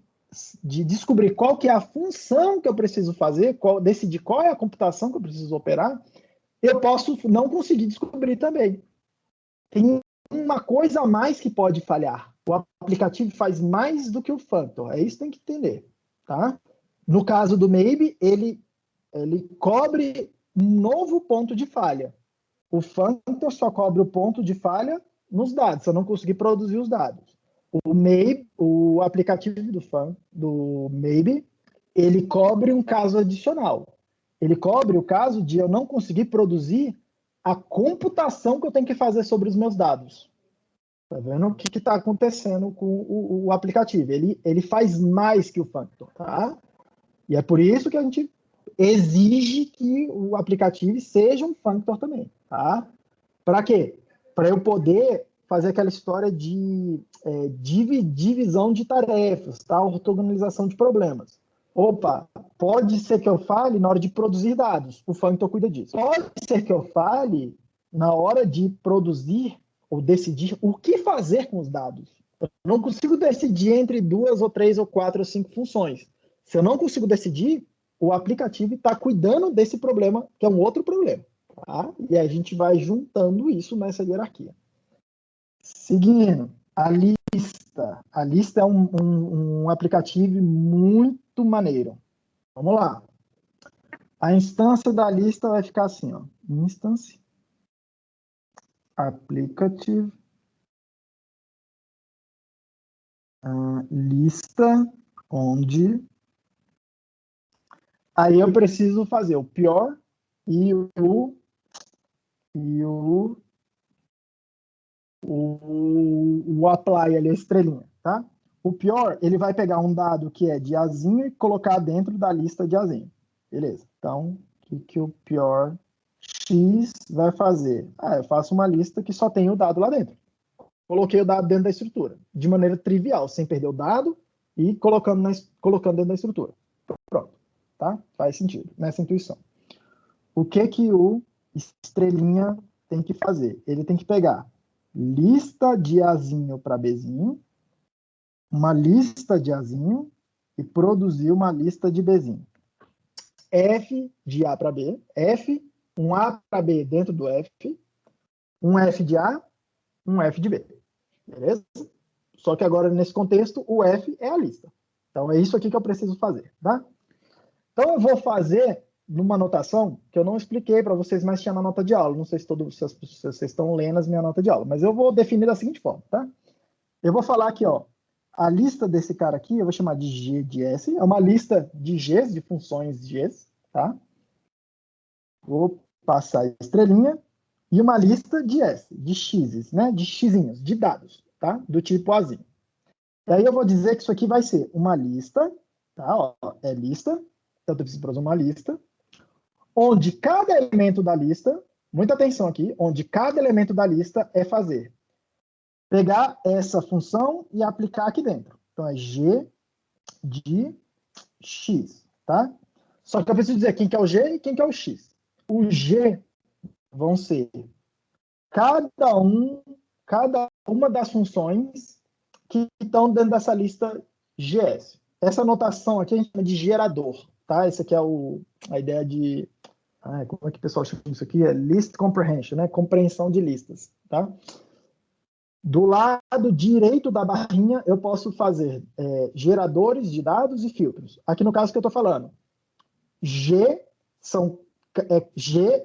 descobrir qual que é a função que eu preciso fazer, decidir qual é a computação que eu preciso operar, eu posso não conseguir descobrir também. Tem uma coisa a mais que pode falhar. O aplicativo faz mais do que o functor. É isso que tem que entender, tá? No caso do maybe, ele cobre um novo ponto de falha. O functor só cobre o ponto de falha nos dados, se eu não conseguir produzir os dados. O aplicativo do maybe, ele cobre um caso adicional. Ele cobre o caso de eu não conseguir produzir a computação que eu tenho que fazer sobre os meus dados. Tá vendo o que está acontecendo com o aplicativo? Ele faz mais que o functor, tá? E é por isso que a gente exige que o aplicativo seja um functor também, tá? Para quê? Para eu poder fazer aquela história de divisão de tarefas, tá? Ortogonalização de problemas. Opa, pode ser que eu fale na hora de produzir dados, o functor cuida disso. Pode ser que eu fale na hora de produzir ou decidir o que fazer com os dados. Eu não consigo decidir entre 2 ou 3 ou 4 ou 5 funções. Se eu não consigo decidir, o aplicativo está cuidando desse problema, que é um outro problema. Tá? E a gente vai juntando isso nessa hierarquia. Seguindo, a lista. A lista é um aplicativo muito maneiro. Vamos lá. A instância da lista vai ficar assim, ó. Instance, applicative, lista, onde... Aí eu preciso fazer o pior e o apply ali, a estrelinha, tá? O pior, ele vai pegar um dado que é de Azinho e colocar dentro da lista de Azinho. Beleza. Então, o que o pior X vai fazer? Eu faço uma lista que só tem o dado lá dentro. Coloquei o dado dentro da estrutura, de maneira trivial, sem perder o dado e colocando dentro da estrutura. Pronto. Tá? Faz sentido nessa intuição. O que o estrelinha tem que fazer? Ele tem que pegar lista de Azinho para Bzinho, uma lista de Azinho e produzir uma lista de Bzinho. F de A para B, F, um A para B dentro do F, um F de A, um F de B. Beleza? Só que agora, nesse contexto, o F é a lista. Então, é isso aqui que eu preciso fazer, tá? Então, eu vou fazer numa anotação que eu não expliquei para vocês, mas tinha na nota de aula. Não sei se vocês estão lendo as minhas notas de aula, mas eu vou definir da seguinte forma, tá? Eu vou falar aqui, ó, a lista desse cara aqui, eu vou chamar de G de S, é uma lista de Gs, de funções Gs, tá? Vou passar a estrelinha, e uma lista de S, de X's, né? De Xzinhos, de dados, tá? Do tipo Azinho. E aí eu vou dizer que isso aqui vai ser uma lista, tá? Ó, é lista, então eu preciso produzir uma lista, onde cada elemento da lista, muita atenção aqui, onde cada elemento da lista é fazer. Pegar essa função e aplicar aqui dentro. Então, é G de X, tá? Só que eu preciso dizer quem que é o G e quem que é o X. O G vão ser cada uma das funções que estão dentro dessa lista GS. Essa notação aqui a gente chama de gerador, tá? Essa aqui é a ideia de... como é que o pessoal chama isso aqui? É list comprehension, né? Compreensão de listas, tá? Do lado direito da barrinha, eu posso fazer geradores de dados e filtros. Aqui no caso que eu estou falando, G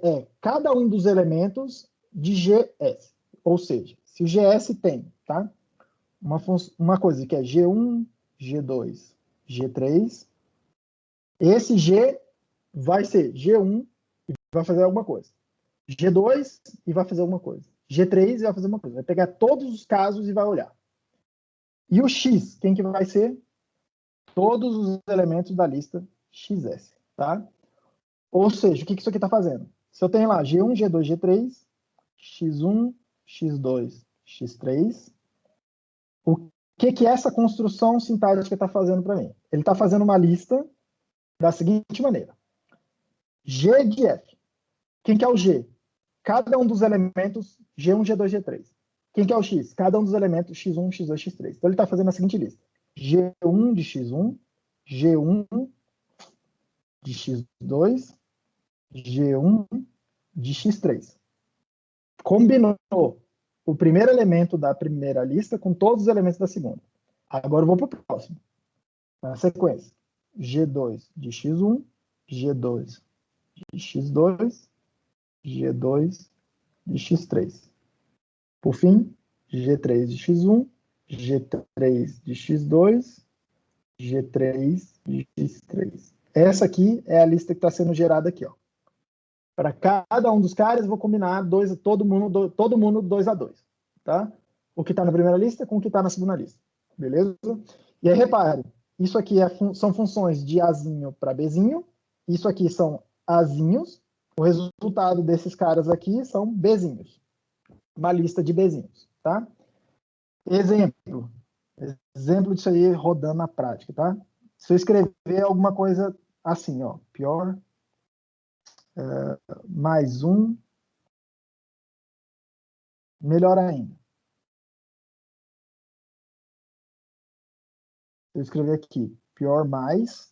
é cada um dos elementos de GS. Ou seja, se o GS tem, tá? Uma coisa que é G1, G2, G3, esse G vai ser G1 e vai fazer alguma coisa. G2 e vai fazer alguma coisa. G3 e vai fazer uma coisa. Vai pegar todos os casos e vai olhar. E o X, quem que vai ser? Todos os elementos da lista XS, tá? Ou seja, o que isso aqui está fazendo? Se eu tenho lá G1, G2, G3, X1, X2, X3, o que essa construção sintática está fazendo para mim? Ele está fazendo uma lista da seguinte maneira. G de F. Quem que é o G? Cada um dos elementos G1, G2, G3. Quem que é o X? Cada um dos elementos X1, X2, X3. Então ele está fazendo a seguinte lista. G1 de X1, G1 de X2, G1 de X3. Combinou. o primeiro elemento da primeira lista com todos os elementos da segunda. Agora eu vou para o próximo. Na sequência, G2 de X1, G2 de X2, G2 de X3. Por fim, G3 de X1, G3 de X2, G3 de X3. Essa aqui é a lista que está sendo gerada aqui, ó. Para cada um dos caras, eu vou combinar todo mundo 2 a 2, tá? O que está na primeira lista com o que está na segunda lista, beleza? E aí, repare, isso aqui são funções de Azinho para Bzinho, isso aqui são Azinhos, o resultado desses caras aqui são Bzinhos, uma lista de Bzinhos, tá? Exemplo disso aí rodando na prática, tá? Se eu escrever alguma coisa assim, ó, pior, mais um, melhor ainda. Eu escrever aqui, pior mais,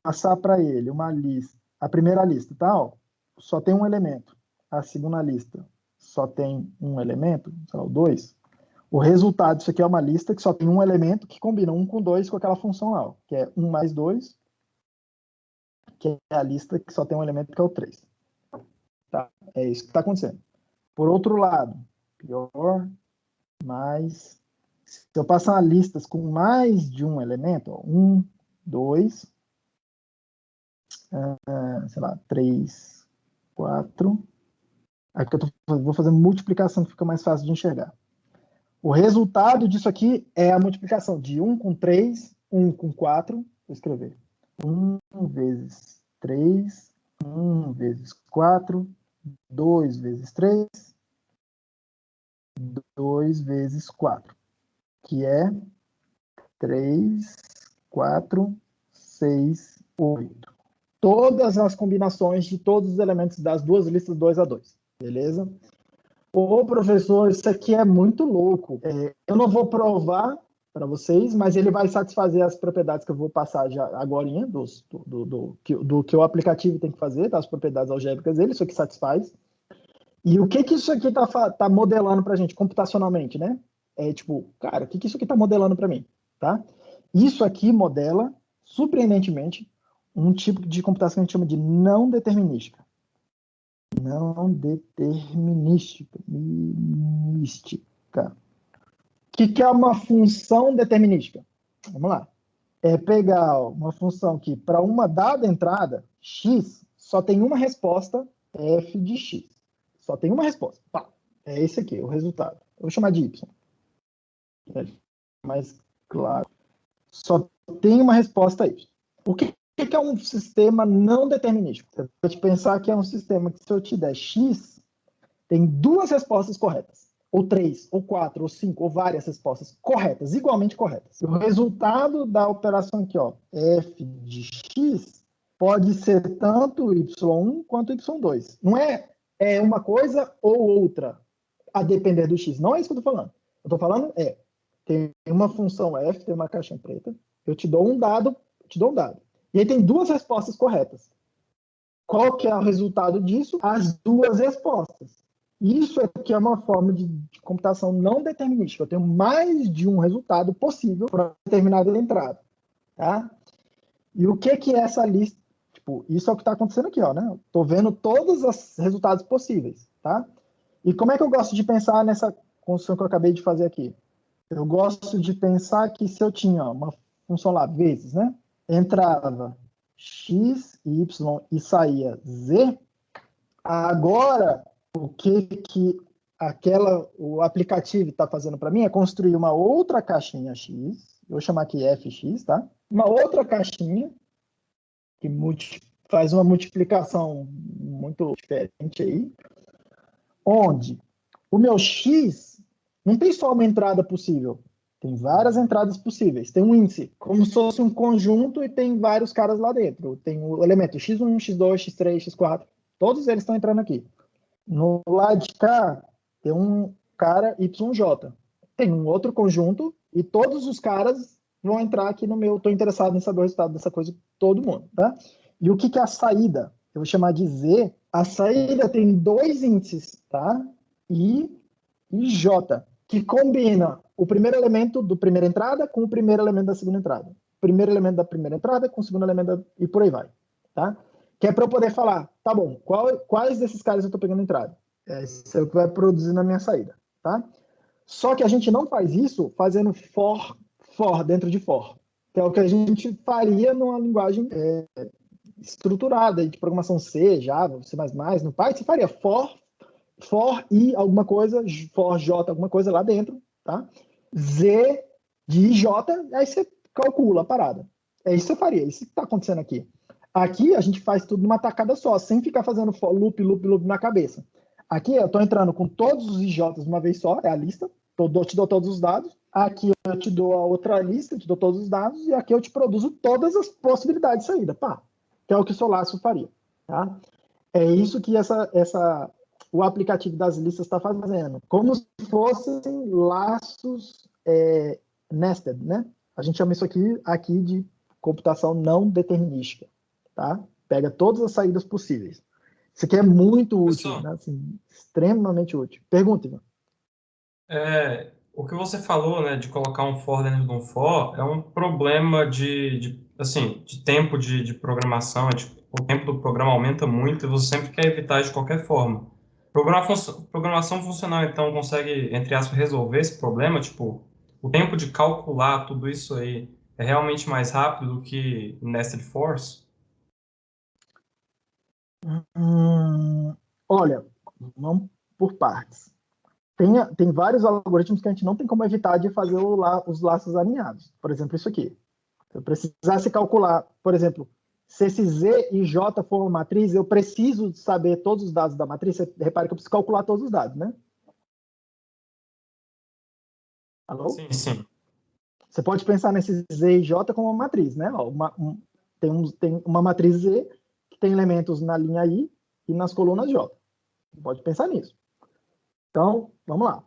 passar para ele uma lista, a primeira lista, tá? Ó, só tem um elemento. A segunda lista só tem um elemento, sei lá, o 2. O resultado disso aqui é uma lista que só tem um elemento que combina 1 com 2 com aquela função lá, ó, que é 1 mais 2, que é a lista que só tem um elemento que é o 3. Tá? É isso que está acontecendo. Por outro lado, pior, mais... Se eu passar listas com mais de um elemento, ó, 1, 2, sei lá, 3, 4... Aqui eu vou fazer multiplicação que fica mais fácil de enxergar. O resultado disso aqui é a multiplicação de 1 com 3, 1 com 4. Vou escrever 1 vezes 3, 1 vezes 4, 2 vezes 3, 2 vezes 4, que é 3, 4, 6, 8. Todas as combinações de todos os elementos das duas listas 2 a 2. Beleza? Ô, professor, isso aqui é muito louco. Eu não vou provar para vocês, mas ele vai satisfazer as propriedades que eu vou passar já agora, do que o aplicativo tem que fazer, das propriedades algébricas dele, isso aqui satisfaz. E o que isso aqui tá modelando para a gente computacionalmente, né? Cara, o que isso aqui está modelando para mim? Tá? Isso aqui modela, surpreendentemente, um tipo de computação que a gente chama de não determinística. Não determinística. O que é uma função determinística? Vamos lá. É pegar uma função que, para uma dada entrada, x, só tem uma resposta, f de x. Só tem uma resposta. Pá. É esse aqui, o resultado. Eu vou chamar de y. É mais claro. Só tem uma resposta y. O que é um sistema não determinístico? Você pode pensar que é um sistema que, se eu te der x, tem duas respostas corretas, ou 3, ou 4, ou 5, ou várias respostas corretas, igualmente corretas. O resultado da operação aqui, ó, f de x, pode ser tanto y1 quanto y2. Não é uma coisa ou outra, a depender do x. Não é isso que eu estou falando. Eu estou falando tem uma função f, tem uma caixinha preta, eu te dou um dado, e aí tem duas respostas corretas. Qual que é o resultado disso? As duas respostas. Isso aqui é uma forma de computação não determinística. Eu tenho mais de um resultado possível para determinada entrada. Tá? E o que é essa lista? Isso é o que está acontecendo aqui, ó, né? Estou vendo todos os resultados possíveis. Tá? E como é que eu gosto de pensar nessa construção que eu acabei de fazer aqui? Eu gosto de pensar que se eu tinha uma função lá, vezes, né? Entrava x, y e saía z, agora o que o aplicativo está fazendo para mim é construir uma outra caixinha x, eu vou chamar aqui fx, tá? Uma outra caixinha que faz uma multiplicação muito diferente aí, onde o meu x não tem só uma entrada possível, tem várias entradas possíveis. Tem um índice, como se fosse um conjunto e tem vários caras lá dentro. Tem o elemento x1, x2, x3, x4. Todos eles estão entrando aqui. No lado de cá, tem um cara YJ. Tem um outro conjunto e todos os caras vão entrar aqui no meu. Estou interessado em saber o resultado dessa coisa, todo mundo. Tá? E o que é a saída? Eu vou chamar de Z. A saída tem dois índices, tá? I e J, que combina o primeiro elemento do primeira entrada com o primeiro elemento da segunda entrada. Primeiro elemento da primeira entrada com o segundo elemento e por aí vai. Tá? Que é para eu poder falar, tá bom, quais desses caras eu estou pegando entrada? Isso é o que vai produzir na minha saída. Tá? Só que a gente não faz isso fazendo for dentro de for, que é o que a gente faria numa linguagem estruturada de programação C, Java, C++, no Python, você faria for i alguma coisa, for j alguma coisa lá dentro, tá? Z de j, aí você calcula a parada. É isso que eu faria, isso que está acontecendo aqui. Aqui a gente faz tudo numa tacada só, sem ficar fazendo for, loop na cabeça. Aqui eu estou entrando com todos os IJs de uma vez só, é a lista, eu te dou todos os dados. Aqui eu te dou a outra lista, eu te dou todos os dados, e aqui eu te produzo todas as possibilidades de saída, pá, que é o que o Solaccio faria. Tá? É isso que o aplicativo das listas está fazendo, como se fossem laços nested, né? A gente chama isso aqui de computação não determinística, tá? Pega todas as saídas possíveis. Isso aqui é muito útil, né? Assim, extremamente útil. Pergunta, Ivan. O que você falou, né, de colocar um for dentro de um for, é um problema de tempo de programação. O tempo do programa aumenta muito e você sempre quer evitar de qualquer forma. Programação funcional, então, consegue, entre aspas, resolver esse problema? Tipo, o tempo de calcular tudo isso aí é realmente mais rápido do que nested fors? Olha, vamos por partes. Tem vários algoritmos que a gente não tem como evitar de fazer os laços alinhados. Por exemplo, isso aqui. Se eu precisasse calcular, por exemplo, se esse Z e J for uma matriz, eu preciso saber todos os dados da matriz. Você repara que eu preciso calcular todos os dados, né? Alô? Sim, sim. Você pode pensar nesse Z e J como uma matriz, né? Tem uma matriz Z que tem elementos na linha I e nas colunas J. Você pode pensar nisso. Então, vamos lá.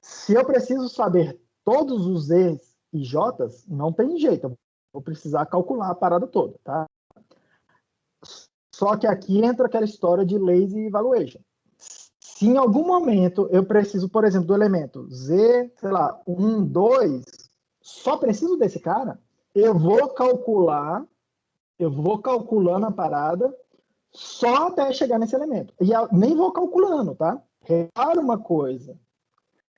Se eu preciso saber todos os Z's e J's, não tem jeito. Eu vou precisar calcular a parada toda, tá? Só que aqui entra aquela história de lazy evaluation. Se em algum momento eu preciso, por exemplo, do elemento Z, sei lá, 1, 2, só preciso desse cara, eu vou calculando a parada só até chegar nesse elemento. E eu nem vou calculando, tá? Repara uma coisa.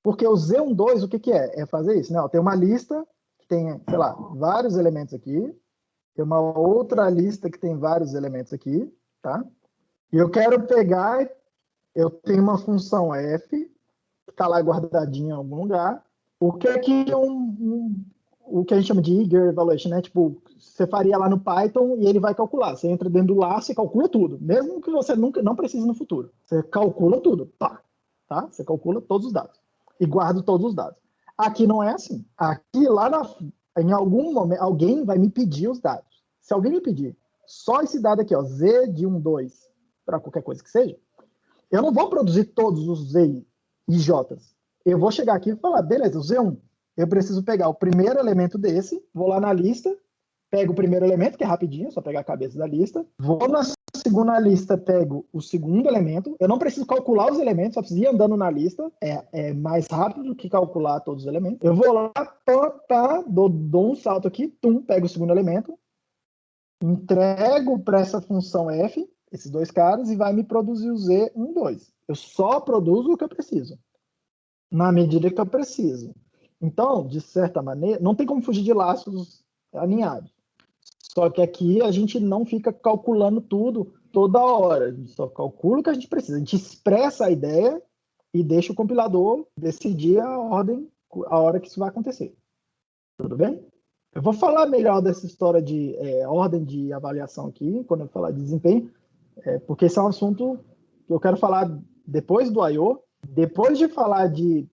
Porque o Z12, o que é? É fazer isso, né? Tem uma lista que tem, sei lá, vários elementos aqui. Tem uma outra lista que tem vários elementos aqui, tá? E eu quero pegar, eu tenho uma função f, que está lá guardadinha em algum lugar. O que é que o que a gente chama de eager evaluation, né? Tipo, você faria lá no Python e ele vai calcular. Você entra dentro do laço e calcula tudo, mesmo que você nunca não precise no futuro. Você calcula tudo, pá, tá? Você calcula todos os dados e guarda todos os dados. Aqui não é assim. Aqui em algum momento alguém vai me pedir os dados. Se alguém me pedir só esse dado aqui, ó, Z de 1, 2, para qualquer coisa que seja, eu não vou produzir todos os Z e J. Eu vou chegar aqui e falar, beleza, o Z1, eu preciso pegar o primeiro elemento desse, vou lá na lista, pego o primeiro elemento, que é rapidinho, só pegar a cabeça da lista, vou na segunda lista, pego o segundo elemento, eu não preciso calcular os elementos, só preciso ir andando na lista, é mais rápido do que calcular todos os elementos. Eu vou lá, dou um salto aqui, pego o segundo elemento, entrego para essa função f, esses dois caras, e vai me produzir o Z1, 2. Eu só produzo o que eu preciso, na medida que eu preciso. Então, de certa maneira, não tem como fugir de laços alinhados. Só que aqui a gente não fica calculando tudo toda hora. A gente só calcula o que a gente precisa. A gente expressa a ideia e deixa o compilador decidir a hora que isso vai acontecer. Tudo bem? Eu vou falar melhor dessa história de ordem de avaliação aqui, quando eu falar de desempenho, porque esse é um assunto que eu quero falar depois do I/O, depois de falar de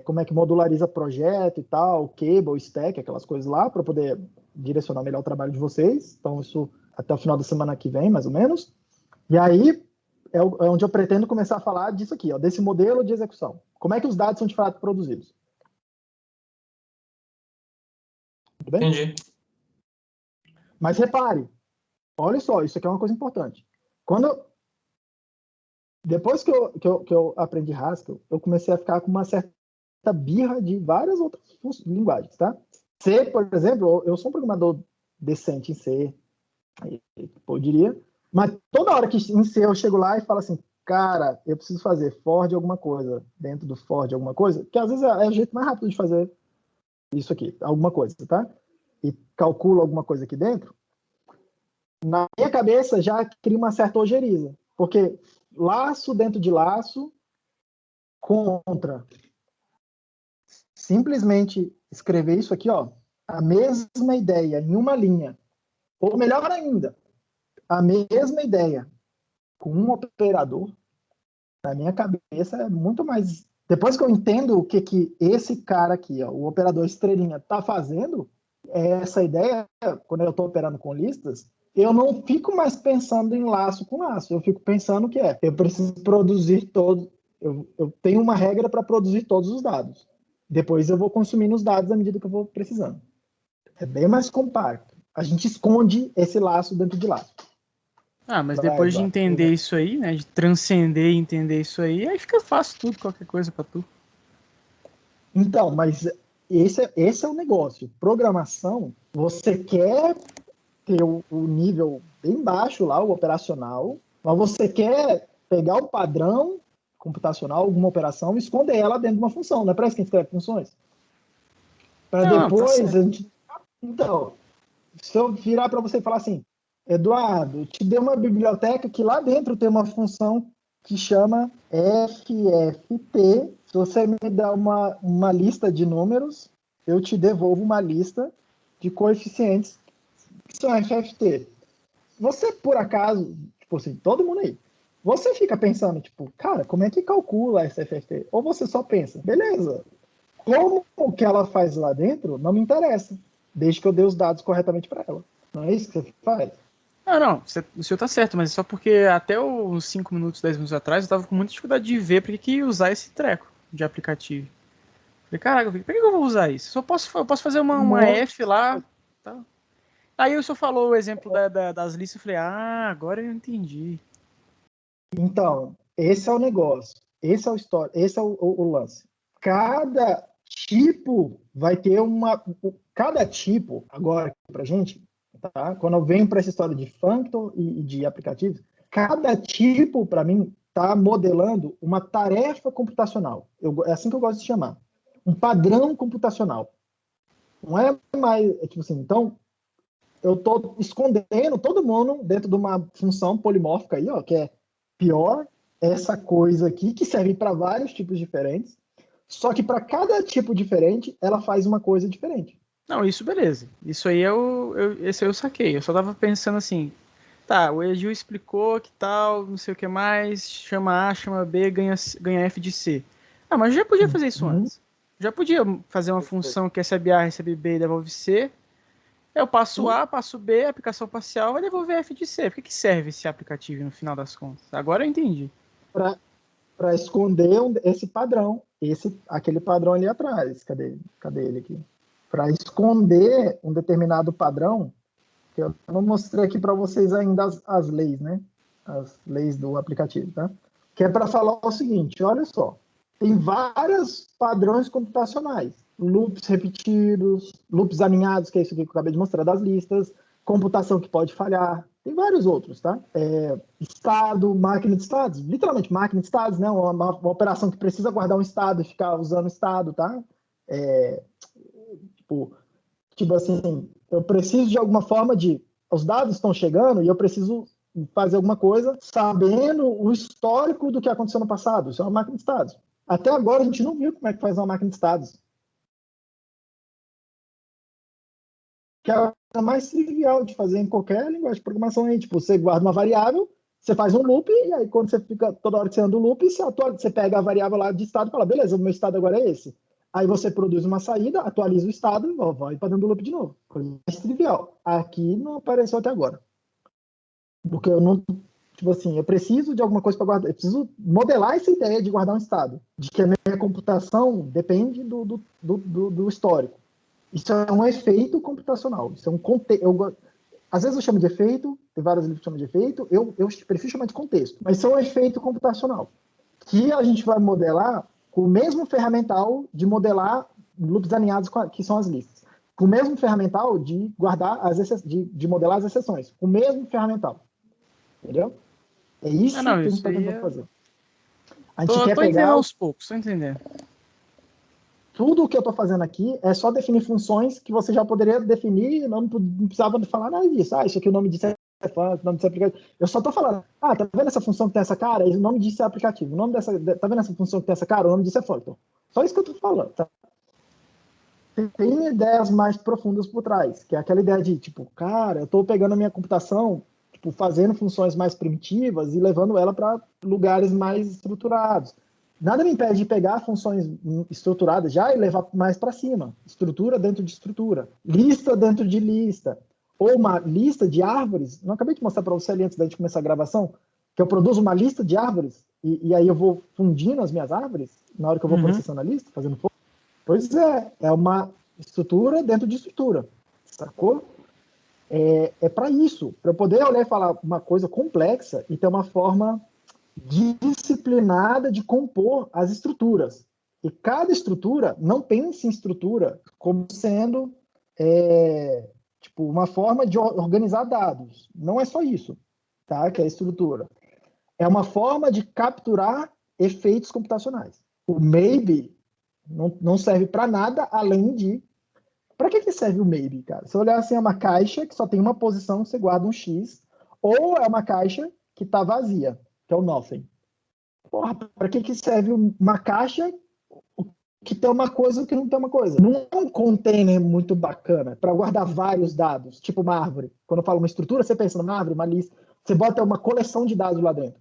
como é que modulariza projeto e tal, cable, stack, aquelas coisas lá, para poder direcionar melhor o trabalho de vocês. Então, isso até o final da semana que vem, mais ou menos. E aí, é onde eu pretendo começar a falar disso aqui, ó, desse modelo de execução. Como é que os dados são de fato produzidos? Tudo bem? Entendi. Mas repare, olha só, isso aqui é uma coisa importante. Depois que eu aprendi Haskell, eu comecei a ficar com uma certa birra de várias outras linguagens, tá? C, por exemplo, eu sou um programador decente em C, eu diria, mas toda hora que em C eu chego lá e falo assim, cara, eu preciso fazer for de alguma coisa, dentro do for de alguma coisa, que às vezes é o jeito mais rápido de fazer isso aqui, alguma coisa, tá? E calculo alguma coisa aqui dentro, na minha cabeça já cria uma certa ojeriza, porque laço dentro de laço contra simplesmente escrever isso aqui, ó, a mesma ideia em uma linha, ou melhor ainda, a mesma ideia com um operador, na minha cabeça é muito mais. Depois que eu entendo o que esse cara aqui, ó, o operador estrelinha, está fazendo, essa ideia, quando eu estou operando com listas, eu não fico mais pensando em laço com laço, eu fico pensando que eu preciso produzir todo, eu tenho uma regra para produzir todos os dados. Depois eu vou consumindo os dados à medida que eu vou precisando. É bem mais compacto. A gente esconde esse laço dentro de laço. Ah, mas depois de entender isso aí, né, de transcender e entender isso aí fica fácil tudo, qualquer coisa para tu. Então, mas esse é o negócio. Programação, você quer ter o nível bem baixo lá, o operacional, mas você quer pegar o padrão computacional, alguma operação, e esconder ela dentro de uma função. Não é para isso que a gente escreve funções? Para depois a gente... Então, se eu virar para você e falar assim, Eduardo, te dei uma biblioteca que lá dentro tem uma função que chama FFT. Se você me dá uma lista de números, eu te devolvo uma lista de coeficientes que são FFT. Você, por acaso, tipo assim, todo mundo aí, você fica pensando, tipo, cara, como é que calcula essa FFT? Ou você só pensa, beleza, como que ela faz lá dentro não me interessa, desde que eu dê os dados corretamente para ela. Não é isso que você faz? Não, o senhor tá certo, mas é só porque até uns 5 minutos, 10 minutos atrás, eu tava com muita dificuldade de ver pra que usar esse treco de aplicativo. Falei, caraca, pra que eu vou usar isso? Eu posso fazer uma F lá, tá? Aí o senhor falou o exemplo das listas, eu falei, agora eu entendi. Então, esse é o negócio, esse é o lance. Cada tipo vai ter cada tipo, agora pra gente, tá? Quando eu venho para essa história de functor e de aplicativos, cada tipo, para mim, está modelando uma tarefa computacional. É assim que eu gosto de chamar. Um padrão computacional. Não é mais, tipo assim, então, eu estou escondendo todo mundo dentro de uma função polimórfica aí, ó, que é pior essa coisa aqui, que serve para vários tipos diferentes, só que para cada tipo diferente, ela faz uma coisa diferente. Não, isso beleza. Isso aí esse aí eu saquei. Eu só tava pensando assim, tá, o Egil explicou que tal, não sei o que mais, chama A, chama B, ganha F de C. Ah, mas eu já podia fazer isso antes. Já podia fazer uma função que recebe A, recebe B e devolve C. Eu passo A, passo B, a aplicação parcial vai devolver F de C. Por que serve esse aplicativo no final das contas? Agora eu entendi. Para esconder esse padrão, aquele padrão ali atrás. Cadê ele aqui? Para esconder um determinado padrão, que eu não mostrei aqui para vocês ainda as leis, né? As leis do aplicativo, tá? Que é para falar o seguinte, olha só, tem vários padrões computacionais, loops repetidos, loops alinhados, que é isso aqui que eu acabei de mostrar das listas, computação que pode falhar, tem vários outros, tá? Estado, máquina de estados, literalmente máquina de estados, né? Uma operação que precisa guardar um estado e ficar usando o estado, tá? Tipo assim, eu preciso de alguma forma os dados estão chegando e eu preciso fazer alguma coisa sabendo o histórico do que aconteceu no passado. Isso é uma máquina de estados. Até agora a gente não viu como é que faz uma máquina de estados. Que é a coisa mais trivial de fazer em qualquer linguagem de programação aí. Tipo, você guarda uma variável, você faz um loop, e aí quando você fica, toda hora que você anda o loop, você pega a variável lá de estado e fala, beleza, o meu estado agora é esse. Aí você produz uma saída, atualiza o estado e vai para dentro do loop de novo. Coisa mais trivial. Aqui não apareceu até agora. Porque eu não. Tipo assim, eu preciso de alguma coisa para guardar. Eu preciso modelar essa ideia de guardar um estado. De que a minha computação depende do histórico. Isso é um efeito computacional. Isso é um contexto. Às vezes eu chamo de efeito, tem vários livros que chamam de efeito, eu prefiro chamar de contexto. Mas isso é um efeito computacional. Que a gente vai modelar com o mesmo ferramental de modelar loops alinhados, que são as listas. Com o mesmo ferramental de guardar de modelar as exceções. Com o mesmo ferramental. Entendeu? É isso Não, que a gente isso está aí tentando fazer. A gente tô quer entendendo pegar... aos poucos, tô entendendo. Tudo o que eu estou fazendo aqui é só definir funções que você já poderia definir, não precisava falar nada disso. Isso aqui o nome disso é function, o nome disso é aplicativo. Eu só estou falando, tá vendo essa função que tem essa cara? O nome disso é aplicativo. Tá vendo essa função que tem essa cara? O nome disso é function. Só isso que eu estou falando, tá? Tem ideias mais profundas por trás, que é aquela ideia de, tipo, cara, eu estou pegando a minha computação, tipo, fazendo funções mais primitivas e levando ela para lugares mais estruturados. Nada me impede de pegar funções estruturadas já e levar mais para cima. Estrutura dentro de estrutura. Lista dentro de lista. Ou uma lista de árvores. Não acabei de mostrar para você ali antes da gente começar a gravação, que eu produzo uma lista de árvores e aí eu vou fundindo as minhas árvores na hora que eu vou processando a lista, fazendo fogo. Pois é uma estrutura dentro de estrutura. Sacou? É para isso. Para eu poder olhar e falar uma coisa complexa e ter uma forma disciplinada de compor as estruturas. E cada estrutura, não pense em estrutura como sendo tipo, uma forma de organizar dados. Não é só isso, tá? Que é a estrutura. É uma forma de capturar efeitos computacionais. O maybe não serve para nada além de... Para que serve o maybe, cara? Se olhar assim, é uma caixa que só tem uma posição, você guarda um X, ou é uma caixa que está vazia, que é o nothing. Porra, para que serve uma caixa que tem uma coisa que não tem uma coisa? Não é um container muito bacana para guardar vários dados, tipo uma árvore. Quando eu falo uma estrutura, você pensa numa árvore, uma lista. Você bota uma coleção de dados lá dentro.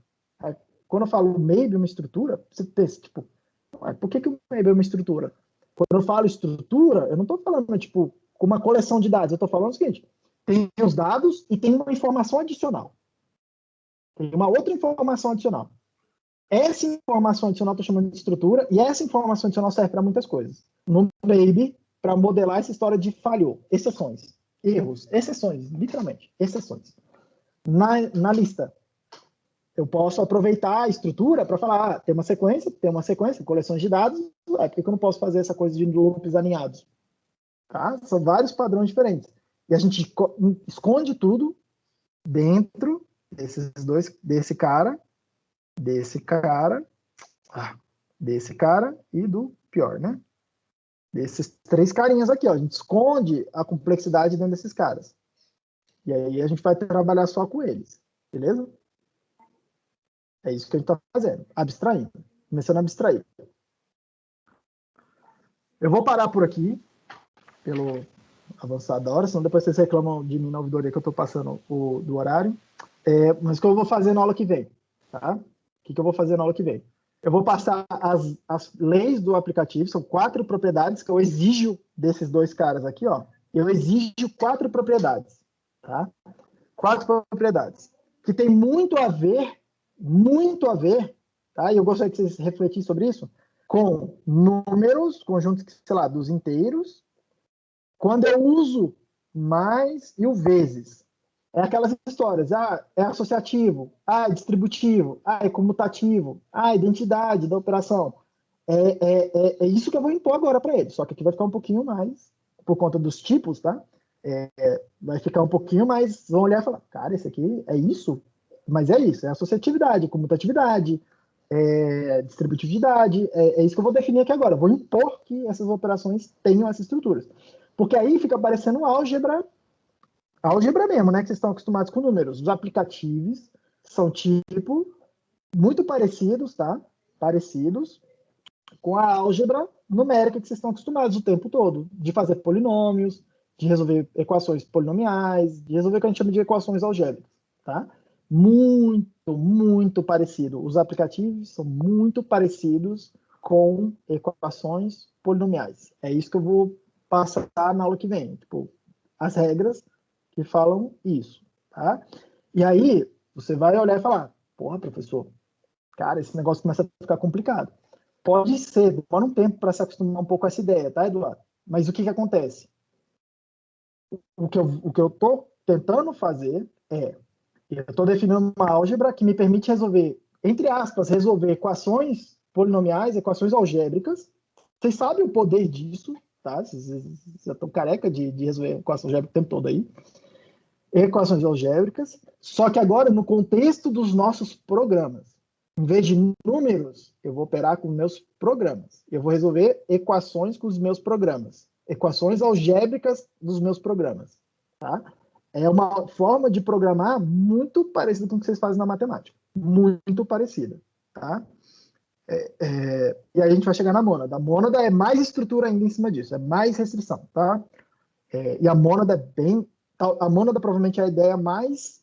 Quando eu falo maybe uma estrutura, você pensa, tipo, por que o maybe é uma estrutura? Quando eu falo estrutura, eu não estou falando, tipo, com uma coleção de dados. Eu estou falando o seguinte, tem os dados e tem uma informação adicional. Tem uma outra informação adicional. Essa informação adicional estou chamando de estrutura, e essa informação adicional serve para muitas coisas. No maybe, para modelar essa história de falhou, exceções, erros, exceções, literalmente, exceções. Na lista, eu posso aproveitar a estrutura para falar, tem uma sequência, coleções de dados, por que eu não posso fazer essa coisa de loops alinhados? Tá? São vários padrões diferentes. E a gente esconde tudo dentro desse cara e do pior, né? Desses três carinhas aqui, ó. A gente esconde a complexidade dentro desses caras. E aí a gente vai trabalhar só com eles. Beleza? É isso que a gente está fazendo. Abstraindo. Começando a abstrair. Eu vou parar por aqui, pelo avançado da hora, senão depois vocês reclamam de mim na ouvidoria que eu estou passando do horário. Mas o que eu vou fazer na aula que vem? Tá? O que eu vou fazer na aula que vem? Eu vou passar as leis do aplicativo, são 4 propriedades que eu exijo desses dois caras aqui, ó. Eu exijo 4 propriedades, tá? 4 propriedades, que tem muito a ver, tá? E eu gostaria que vocês refletissem sobre isso, com números, conjuntos, sei lá, dos inteiros, quando eu uso mais e o vezes. É aquelas histórias, é associativo, é distributivo, é comutativo, identidade da operação. É isso que eu vou impor agora para eles, só que aqui vai ficar um pouquinho mais, por conta dos tipos, tá? Vai ficar um pouquinho mais, vão olhar e falar, cara, esse aqui é isso? Mas é isso, é associatividade, comutatividade, distributividade, é isso que eu vou definir aqui agora. Eu vou impor que essas operações tenham essas estruturas. Porque aí fica parecendo álgebra mesmo, né? Que vocês estão acostumados com números. Os aplicativos são, tipo, muito parecidos, tá? Parecidos com a álgebra numérica que vocês estão acostumados o tempo todo. De fazer polinômios, de resolver equações polinomiais, de resolver o que a gente chama de equações algébricas, tá? Muito, muito parecido. Os aplicativos são muito parecidos com equações polinomiais. É isso que eu vou passar na aula que vem. Tipo, as regras que falam isso, tá? E aí, você vai olhar e falar, porra, professor, cara, esse negócio começa a ficar complicado. Pode ser, demora um tempo para se acostumar um pouco com essa ideia, tá, Eduardo? Mas o que acontece? O que eu estou tentando fazer eu estou definindo uma álgebra que me permite resolver, entre aspas, resolver equações polinomiais, equações algébricas. Vocês sabem o poder disso, tá? Vocês já estão careca de resolver equação algébrica o tempo todo aí. Equações algébricas, só que agora no contexto dos nossos programas. Em vez de números, eu vou operar com meus programas. Eu vou resolver equações com os meus programas. Equações algébricas dos meus programas. Tá? É uma forma de programar muito parecida com o que vocês fazem na matemática. Muito parecida. Tá? E aí a gente vai chegar na mônada. A mônada é mais estrutura ainda em cima disso. É mais restrição. Tá? E a mônada é bem... A mônada provavelmente é a ideia mais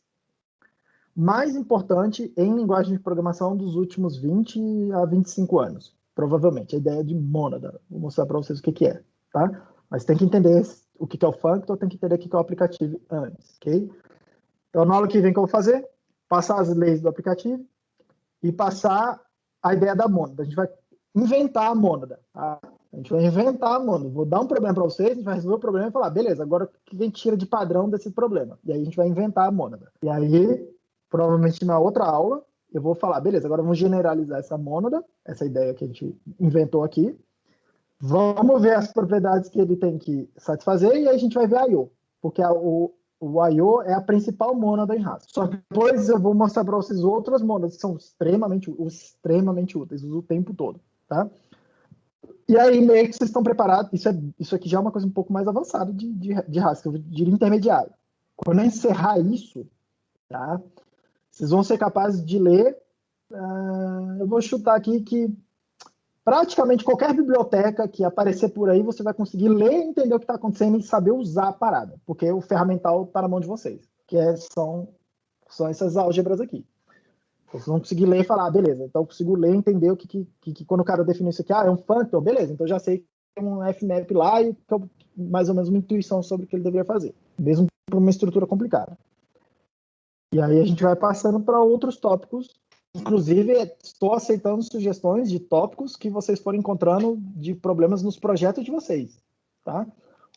importante em linguagem de programação dos últimos 20 a 25 anos. Provavelmente, a ideia de mônada. Vou mostrar para vocês o que é. Tá? Mas tem que entender o que é o functor, tem que entender o que é o aplicativo antes. Okay? Então, na aula que vem que eu vou fazer, passar as leis do aplicativo e passar a ideia da mônada. A gente vai inventar a mônada. Tá? A gente vai inventar a mônada. Vou dar um problema para vocês, a gente vai resolver o problema e falar, beleza, agora o que a gente tira de padrão desse problema? E aí a gente vai inventar a mônada. E aí, provavelmente na outra aula, eu vou falar, beleza, agora vamos generalizar essa mônada, essa ideia que a gente inventou aqui. Vamos ver as propriedades que ele tem que satisfazer e aí a gente vai ver a I/O. Porque o I/O é a principal mônada em Haskell. Só que depois eu vou mostrar para vocês outras mônadas que são extremamente úteis, usam o tempo todo. Tá? E aí, meio que vocês estão preparados, isso aqui já é uma coisa um pouco mais avançada de Haskell, eu diria intermediário. Quando eu encerrar isso, tá, vocês vão ser capazes de ler, eu vou chutar aqui que praticamente qualquer biblioteca que aparecer por aí, você vai conseguir ler, entender o que está acontecendo e saber usar a parada, porque o ferramental está na mão de vocês, que são essas álgebras aqui. Vocês vão conseguir ler e falar, beleza, então eu consigo ler e entender o que quando o cara define isso aqui, é um functor, beleza, então eu já sei que tem um fmap lá e mais ou menos uma intuição sobre o que ele deveria fazer, mesmo para uma estrutura complicada. E aí a gente vai passando para outros tópicos, inclusive estou aceitando sugestões de tópicos que vocês forem encontrando de problemas nos projetos de vocês, tá?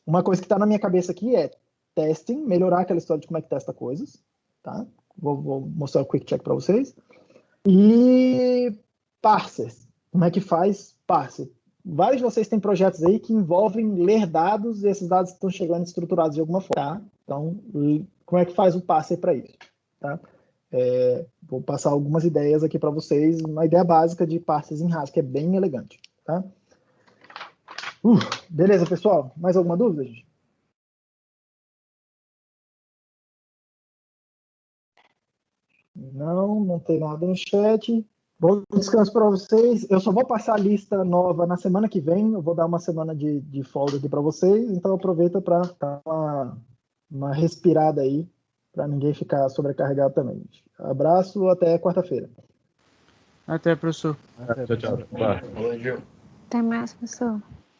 Uma coisa que está na minha cabeça aqui é testing, melhorar aquela história de como é que testa coisas, tá? Vou mostrar o quick check para vocês. E parsers. Como é que faz parser? Vários de vocês têm projetos aí que envolvem ler dados e esses dados estão chegando estruturados de alguma forma. Tá? Então, como é que faz o parser para isso? Tá? Vou passar algumas ideias aqui para vocês. Uma ideia básica de parsers em Haskell, que é bem elegante. Tá? Beleza, pessoal? Mais alguma dúvida, gente? Não tem nada no chat. Bom descanso para vocês. Eu só vou passar a lista nova na semana que vem. Eu vou dar uma semana de folga aqui para vocês. Então aproveita para dar uma respirada aí, para ninguém ficar sobrecarregado também. Abraço, até quarta-feira. Até, professor. Tchau, tchau. Até mais, professor.